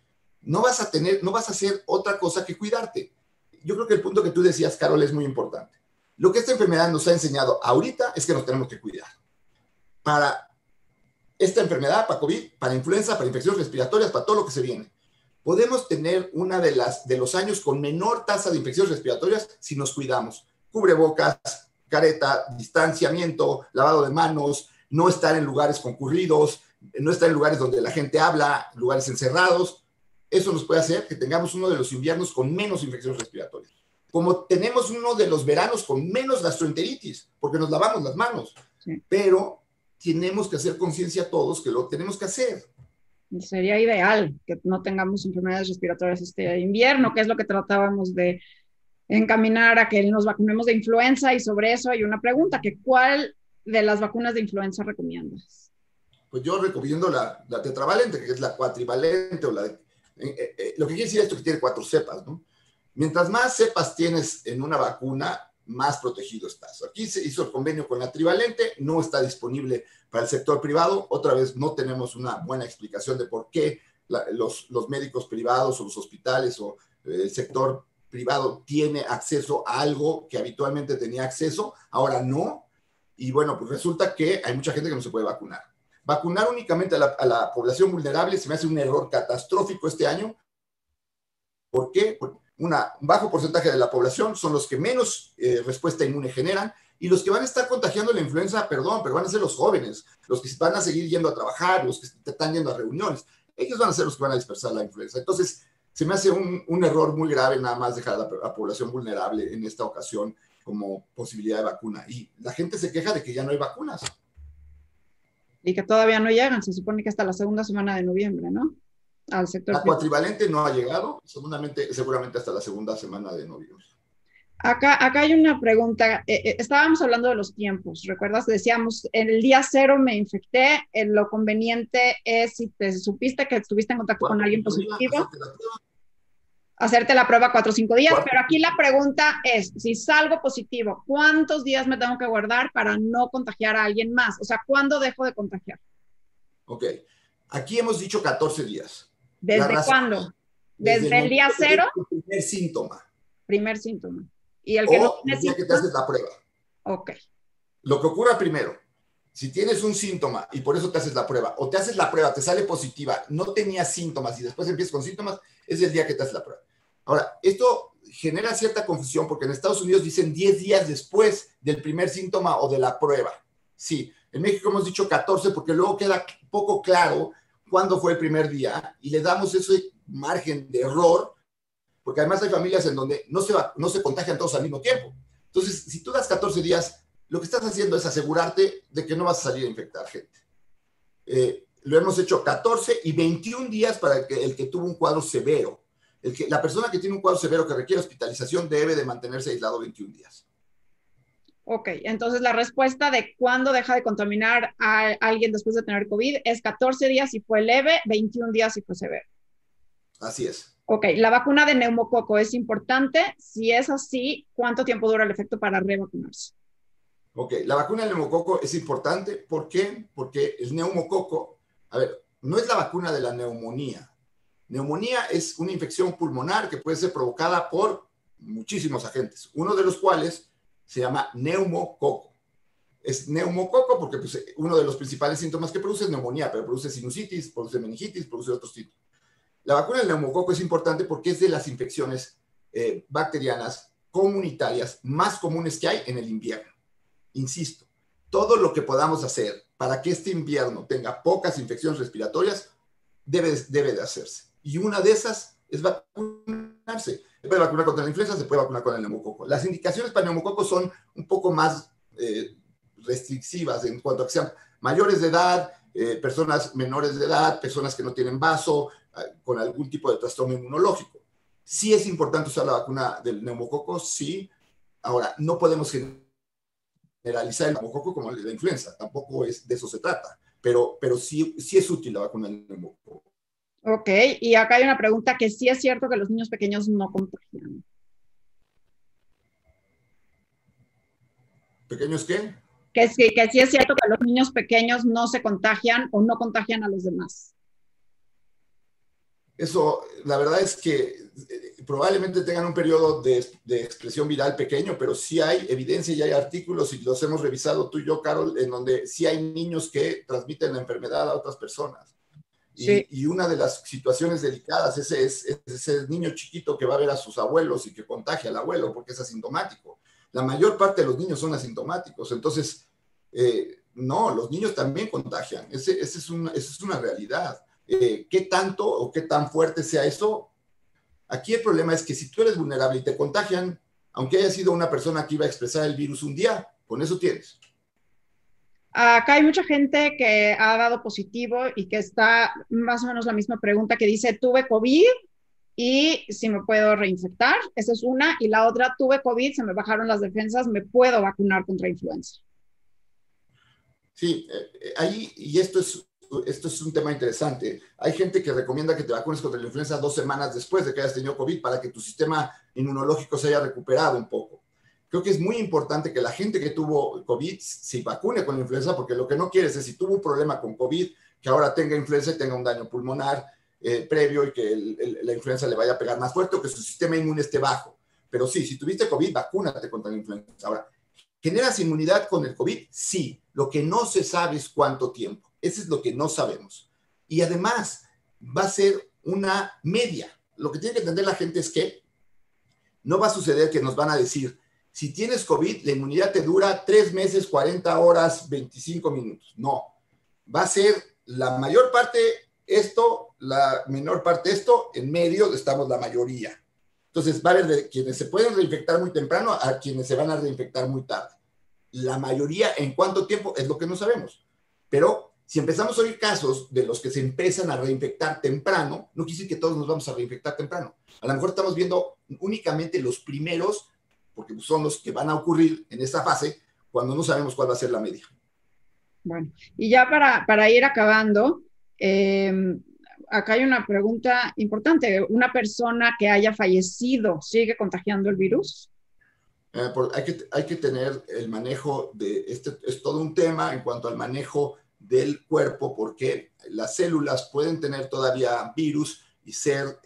No vas a hacer otra cosa que cuidarte. Yo creo que el punto que tú decías, Carol, es muy importante. Lo que esta enfermedad nos ha enseñado ahorita es que nos tenemos que cuidar. Para esta enfermedad, para COVID, para influenza, para infecciones respiratorias, para todo lo que se viene. Podemos tener una de los años con menor tasa de infecciones respiratorias si nos cuidamos. Cubrebocas, careta, distanciamiento, lavado de manos, no estar en lugares concurridos, no estar en lugares donde la gente habla, lugares encerrados. Eso nos puede hacer que tengamos uno de los inviernos con menos infecciones respiratorias. Como tenemos uno de los veranos con menos gastroenteritis, porque nos lavamos las manos. Sí. Pero tenemos que hacer conciencia todos que lo tenemos que hacer. Sería ideal que no tengamos enfermedades respiratorias este invierno, que es lo que tratábamos de encaminar a que nos vacunemos de influenza, y sobre eso hay una pregunta, que ¿cuál de las vacunas de influenza recomiendas? Pues yo recomiendo la tetravalente, que es la cuatrivalente, o lo que quiere decir esto que tiene 4 cepas, ¿no? Mientras más cepas tienes en una vacuna, más protegido estás. Aquí se hizo el convenio con la trivalente, no está disponible para el sector privado. Otra vez no tenemos una buena explicación de por qué los médicos privados o los hospitales o el sector privado tiene acceso a algo que habitualmente tenía acceso, ahora no. Y bueno, pues resulta que hay mucha gente que no se puede vacunar. Vacunar únicamente a la población vulnerable se me hace un error catastrófico este año. ¿Por qué? Porque un bajo porcentaje de la población son los que menos respuesta inmune generan, y los que van a estar contagiando la influenza, perdón, pero van a ser los jóvenes, los que van a seguir yendo a trabajar, los que están yendo a reuniones. Ellos van a ser los que van a dispersar la influenza. Entonces, se me hace un error muy grave nada más dejar a la población vulnerable en esta ocasión como posibilidad de vacuna. Y la gente se queja de que ya no hay vacunas. Y que todavía no llegan, se supone que hasta la segunda semana de noviembre, ¿no? Al sector. La cuatrivalente no ha llegado, seguramente hasta la segunda semana de noviembre. Acá hay una pregunta. Estábamos hablando de los tiempos, ¿recuerdas? Decíamos, en el día 0 me infecté, lo conveniente es, si te supiste que estuviste en contacto con alguien positivo, hacerte la prueba 4 o 5 días, pero aquí la pregunta es, si salgo positivo, ¿cuántos días me tengo que guardar para no contagiar a alguien más? O sea, ¿cuándo dejo de contagiar? Ok, aquí hemos dicho 14 días. ¿Desde cuándo? ¿Desde el día 0? El primer síntoma. Primer síntoma. Y el que no tiene el día que te haces la prueba. Ok. Lo que ocurra primero, si tienes un síntoma y por eso te haces la prueba, o te haces la prueba, te sale positiva, no tenías síntomas y después empiezas con síntomas, es el día que te haces la prueba. Ahora, esto genera cierta confusión porque en Estados Unidos dicen 10 días después del primer síntoma o de la prueba. Sí, en México hemos dicho 14 porque luego queda poco claro cuándo fue el primer día y le damos ese margen de error, porque además hay familias en donde no se contagian todos al mismo tiempo. Entonces, si tú das 14 días, lo que estás haciendo es asegurarte de que no vas a salir a infectar gente. Lo hemos hecho 14 y 21 días para el que tuvo un cuadro severo. La persona que tiene un cuadro severo que requiere hospitalización debe de mantenerse aislado 21 días. Ok, entonces la respuesta de cuándo deja de contaminar a alguien después de tener COVID es 14 días si fue leve, 21 días si fue severo. Así es. Ok, la vacuna de neumococo es importante. Si es así, ¿cuánto tiempo dura el efecto para revacunarse? Ok, la vacuna del neumococo es importante. ¿Por qué? Porque el neumococo, a ver, no es la vacuna de la neumonía. Neumonía es una infección pulmonar que puede ser provocada por muchísimos agentes, uno de los cuales se llama neumococo. Es neumococo porque pues, uno de los principales síntomas que produce es neumonía, pero produce sinusitis, produce meningitis, produce otros síntomas. La vacuna del neumococo es importante porque es de las infecciones bacterianas comunitarias más comunes que hay en el invierno. Insisto, todo lo que podamos hacer para que este invierno tenga pocas infecciones respiratorias debe de hacerse. Y una de esas es vacunarse. Se puede vacunar contra la influenza, se puede vacunar con el neumococo. Las indicaciones para el neumococo son un poco más restrictivas en cuanto a que sean mayores de edad, personas menores de edad, personas que no tienen vaso, con algún tipo de trastorno inmunológico. Sí es importante usar la vacuna del neumococo, sí. Ahora, no podemos generalizar el neumococo como la influenza, tampoco es, de eso se trata, pero sí, sí es útil la vacuna del neumococo. Ok, y acá hay una pregunta que sí es cierto que los niños pequeños no contagian. ¿Pequeños qué? Que sí es cierto que los niños pequeños no se contagian o no contagian a los demás. Eso, la verdad es que probablemente tengan un periodo de expresión viral pequeño, pero sí hay evidencia y hay artículos, y los hemos revisado tú y yo, Carol, en donde sí hay niños que transmiten la enfermedad a otras personas. Sí. Y una de las situaciones delicadas es ese niño chiquito que va a ver a sus abuelos y que contagia al abuelo porque es asintomático. La mayor parte de los niños son asintomáticos, entonces, no, los niños también contagian. Esa es una realidad. ¿Qué tanto o qué tan fuerte sea eso? Aquí el problema es que si tú eres vulnerable y te contagian, aunque haya sido una persona que iba a expresar el virus un día, con eso tienes. Acá hay mucha gente que ha dado positivo y que está más o menos la misma pregunta que dice, tuve COVID y si me puedo reinfectar. Esa es una. Y la otra, tuve COVID, se me bajaron las defensas, me puedo vacunar contra influenza. Sí, ahí, y esto es un tema interesante. Hay gente que recomienda que te vacunes contra la influenza 2 semanas después de que hayas tenido COVID para que tu sistema inmunológico se haya recuperado un poco. Creo que es muy importante que la gente que tuvo COVID se vacune con la influenza, porque lo que no quieres es, si tuvo un problema con COVID, que ahora tenga influenza y tenga un daño pulmonar previo y que la influenza le vaya a pegar más fuerte o que su sistema inmune esté bajo. Pero sí, si tuviste COVID, vacúnate contra la influenza. Ahora, ¿generas inmunidad con el COVID? Sí. Lo que no se sabe es cuánto tiempo. Eso es lo que no sabemos. Y además, va a ser una media. Lo que tiene que entender la gente es que no va a suceder que nos van a decir, si tienes COVID, la inmunidad te dura 3 meses, 40 horas, 25 minutos. No. Va a ser la mayor parte esto, la menor parte esto, en medio estamos la mayoría. Entonces, va a haber de quienes se pueden reinfectar muy temprano a quienes se van a reinfectar muy tarde. La mayoría, ¿en cuánto tiempo? Es lo que no sabemos. Pero si empezamos a oír casos de los que se empiezan a reinfectar temprano, no quiere decir que todos nos vamos a reinfectar temprano. A lo mejor estamos viendo únicamente los primeros, porque son los que van a ocurrir en esta fase, cuando no sabemos cuál va a ser la media. Bueno, y ya para ir acabando, acá hay una pregunta importante. ¿Una persona que haya fallecido sigue contagiando el virus? Hay que tener el manejo de, es todo un tema en cuanto al manejo del cuerpo, porque las células pueden tener todavía virus y ser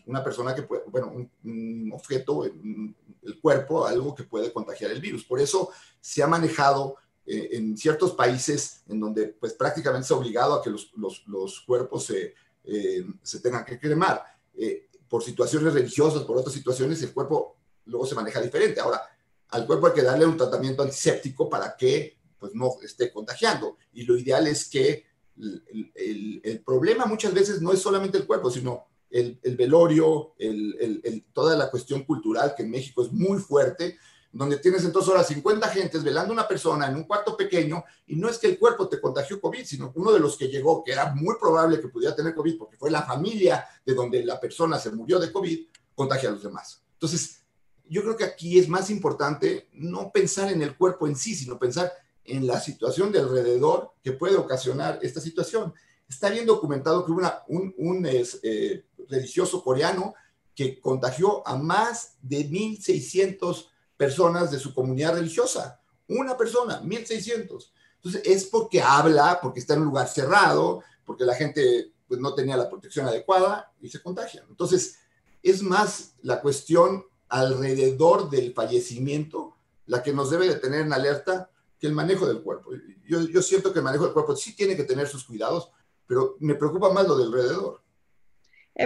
una persona que puede, bueno, un objeto en el cuerpo, algo que puede contagiar el virus. Por eso se ha manejado en ciertos países en donde pues prácticamente se ha obligado a que los cuerpos se tengan que cremar. Por situaciones religiosas, por otras situaciones, el cuerpo luego se maneja diferente. Ahora, al cuerpo hay que darle un tratamiento antiséptico para que pues, no esté contagiando. Y lo ideal es que el problema muchas veces no es solamente el cuerpo, sino el velorio, toda la cuestión cultural, que en México es muy fuerte, donde tienes entonces ahora 50 gentes velando a una persona en un cuarto pequeño, y no es que el cuerpo te contagió COVID, sino uno de los que llegó, que era muy probable que pudiera tener COVID, porque fue la familia de donde la persona se murió de COVID, contagia a los demás. Entonces, yo creo que aquí es más importante no pensar en el cuerpo en sí, sino pensar en la situación de alrededor que puede ocasionar esta situación. Está bien documentado que un religioso coreano que contagió a más de 1,600 personas de su comunidad religiosa. Una persona, 1,600. Entonces, es porque habla, porque está en un lugar cerrado, porque la gente pues, no tenía la protección adecuada y se contagian. Entonces, es más la cuestión alrededor del fallecimiento la que nos debe de tener en alerta que el manejo del cuerpo. Yo siento que el manejo del cuerpo sí tiene que tener sus cuidados, pero me preocupa más lo del alrededor.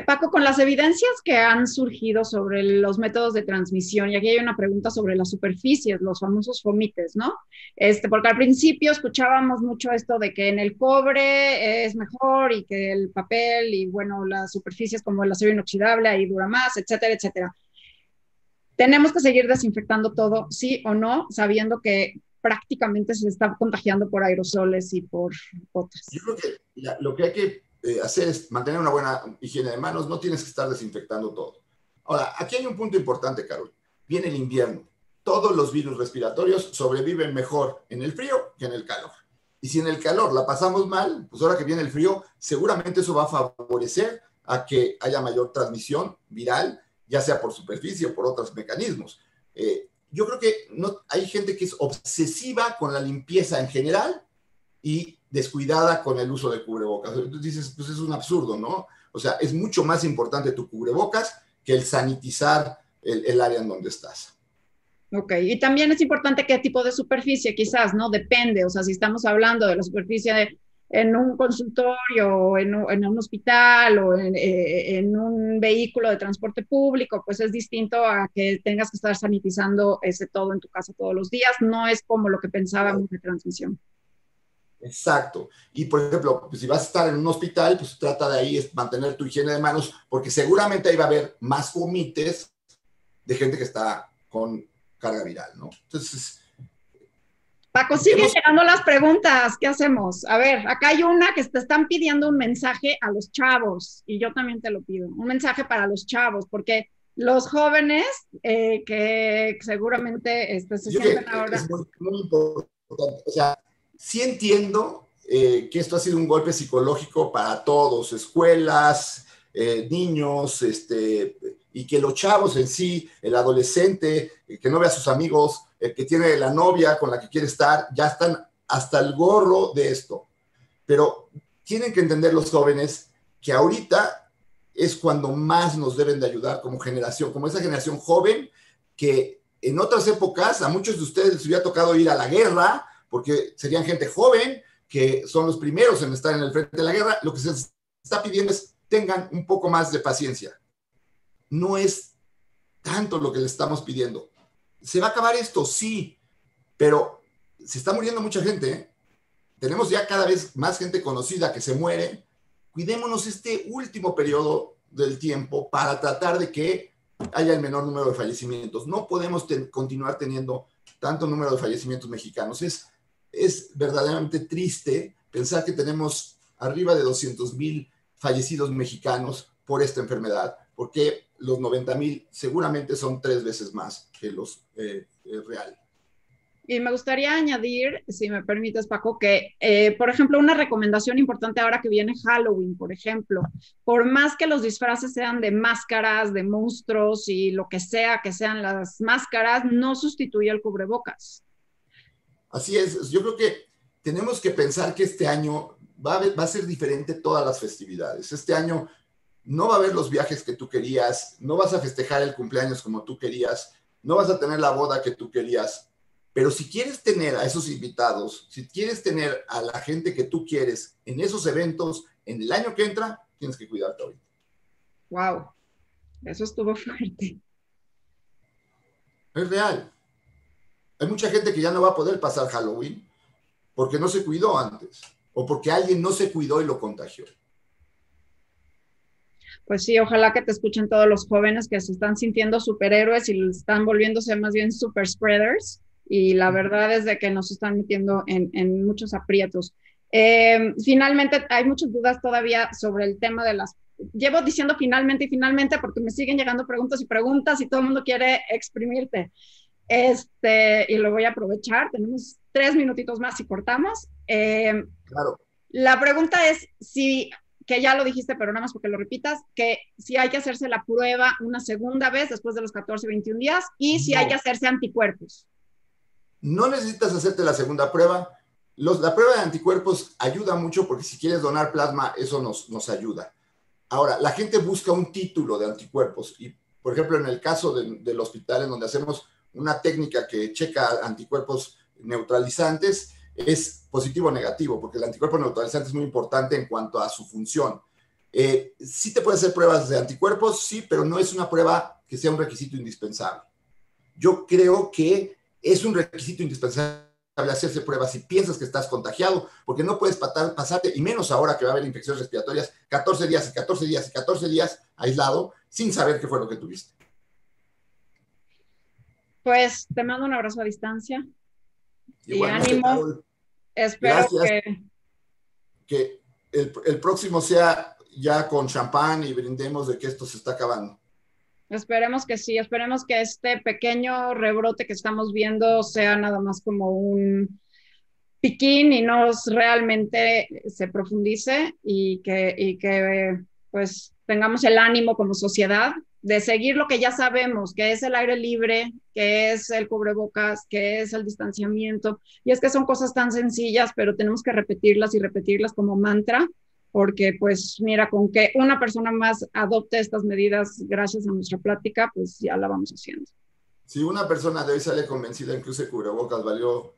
Paco, con las evidencias que han surgido sobre los métodos de transmisión, y aquí hay una pregunta sobre las superficies, los famosos fomites, ¿no? Porque al principio escuchábamos mucho esto de que en el cobre es mejor y que el papel y, bueno, las superficies como el acero inoxidable ahí dura más, etcétera, etcétera. Tenemos que seguir desinfectando todo, sí o no, sabiendo que prácticamente se está contagiando por aerosoles y por Yo gotas. creo que lo que hay que hacer es mantener una buena higiene de manos, no tienes que estar desinfectando todo. Ahora, aquí hay un punto importante, Carol. Viene el invierno. Todos los virus respiratorios sobreviven mejor en el frío que en el calor. Y si en el calor la pasamos mal, pues ahora que viene el frío, seguramente eso va a favorecer a que haya mayor transmisión viral, ya sea por superficie o por otros mecanismos. Yo creo que no, hay gente que es obsesiva con la limpieza en general y descuidada con el uso de cubrebocas. Entonces dices, pues es un absurdo, ¿no? O sea, es mucho más importante tu cubrebocas que el sanitizar el área en donde estás. Ok, y también es importante qué tipo de superficie, quizás, ¿no? Depende, o sea, si estamos hablando de la superficie en un consultorio, o en un hospital, o en un vehículo de transporte público, pues es distinto a que tengas que estar sanitizando ese todo en tu casa todos los días, no es como lo que pensábamos de transmisión. Exacto. Y por ejemplo, pues, si vas a estar en un hospital, pues trata de ahí mantener tu higiene de manos, porque seguramente ahí va a haber más comités de gente que está con carga viral, ¿no? Entonces, Paco, siguen hemos, llegando las preguntas. ¿Qué hacemos? A ver, acá hay una que te están pidiendo un mensaje a los chavos y yo también te lo pido. Un mensaje para los chavos, porque los jóvenes que seguramente se yo creo sienten que ahora. es muy, muy importante. O sea, sí entiendo que esto ha sido un golpe psicológico para todos, escuelas, niños, y que los chavos en sí, el adolescente, que no ve a sus amigos, el que tiene la novia con la que quiere estar, ya están hasta el gorro de esto. Pero tienen que entender los jóvenes que ahorita es cuando más nos deben de ayudar como generación, como esa generación joven que en otras épocas a muchos de ustedes les hubiera tocado ir a la guerra, porque serían gente joven, que son los primeros en estar en el frente de la guerra. Lo que se les está pidiendo es tengan un poco más de paciencia. No es tanto lo que les estamos pidiendo. ¿Se va a acabar esto? Sí, pero se está muriendo mucha gente, ¿eh? Tenemos ya cada vez más gente conocida que se muere. Cuidémonos este último periodo del tiempo para tratar de que haya el menor número de fallecimientos. No podemos continuar teniendo tanto número de fallecimientos mexicanos. Es verdaderamente triste pensar que tenemos arriba de 200,000 fallecidos mexicanos por esta enfermedad, porque los 90,000 seguramente son 3 veces más que los reales. Y me gustaría añadir, si me permites, Paco, que, por ejemplo, una recomendación importante ahora que viene Halloween, por ejemplo, por más que los disfraces sean de máscaras, de monstruos y lo que sean las máscaras, no sustituye el cubrebocas. Así es, yo creo que tenemos que pensar que este año va a ser diferente todas las festividades. Este año no va a haber los viajes que tú querías, no vas a festejar el cumpleaños como tú querías, no vas a tener la boda que tú querías, pero si quieres tener a esos invitados, si quieres tener a la gente que tú quieres en esos eventos en el año que entra, tienes que cuidarte ahorita. Wow, eso estuvo fuerte. Es real. Hay mucha gente que ya no va a poder pasar Halloween porque no se cuidó antes o porque alguien no se cuidó y lo contagió. Pues sí, ojalá que te escuchen todos los jóvenes que se están sintiendo superhéroes y están volviéndose más bien super spreaders. Y la verdad es de que nos están metiendo en muchos aprietos. Finalmente, hay muchas dudas todavía sobre el tema de las... Llevo diciendo finalmente y finalmente porque me siguen llegando preguntas y preguntas y todo el mundo quiere exprimirte. Y lo voy a aprovechar. Tenemos 3 minutitos más y cortamos. Claro. La pregunta es si, que ya lo dijiste, pero nada más porque lo repitas, que si hay que hacerse la prueba una segunda vez después de los 14, 21 días y si hay que hacerse anticuerpos. No necesitas hacerte la segunda prueba. La prueba de anticuerpos ayuda mucho porque si quieres donar plasma, eso nos ayuda. Ahora, la gente busca un título de anticuerpos y, por ejemplo, en el caso del hospital en donde hacemos una técnica que checa anticuerpos neutralizantes, es positivo o negativo, porque el anticuerpo neutralizante es muy importante en cuanto a su función. Sí te puede hacer pruebas de anticuerpos, sí, pero no es una prueba que sea un requisito indispensable. Yo creo que es un requisito indispensable hacerse pruebas si piensas que estás contagiado, porque no puedes pasarte, y menos ahora que va a haber infecciones respiratorias, 14 días y 14 días y 14 días aislado sin saber qué fue lo que tuviste. Pues te mando un abrazo a distancia y Igualmente, ánimo. Carol, Espero gracias. Que el próximo sea ya con champán y brindemos de que esto se está acabando. Esperemos que sí, esperemos que este pequeño rebrote que estamos viendo sea nada más como un piquín y no realmente se profundice y que pues tengamos el ánimo como sociedad de seguir lo que ya sabemos, que es el aire libre, que es el cubrebocas, que es el distanciamiento. Y es que son cosas tan sencillas, pero tenemos que repetirlas y repetirlas como mantra, porque pues mira, con que una persona más adopte estas medidas gracias a nuestra plática, pues ya la vamos haciendo. Si una persona de hoy sale convencida, incluso el cubrebocas valió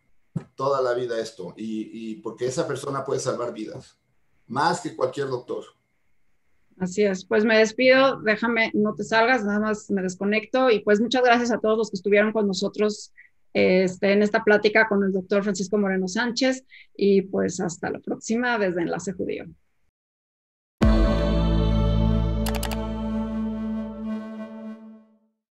toda la vida esto, y porque esa persona puede salvar vidas, más que cualquier doctor. Así es, pues me despido, déjame, no te salgas, nada más me desconecto y pues muchas gracias a todos los que estuvieron con nosotros en esta plática con el doctor Francisco Moreno Sánchez y pues hasta la próxima desde Enlace Judío.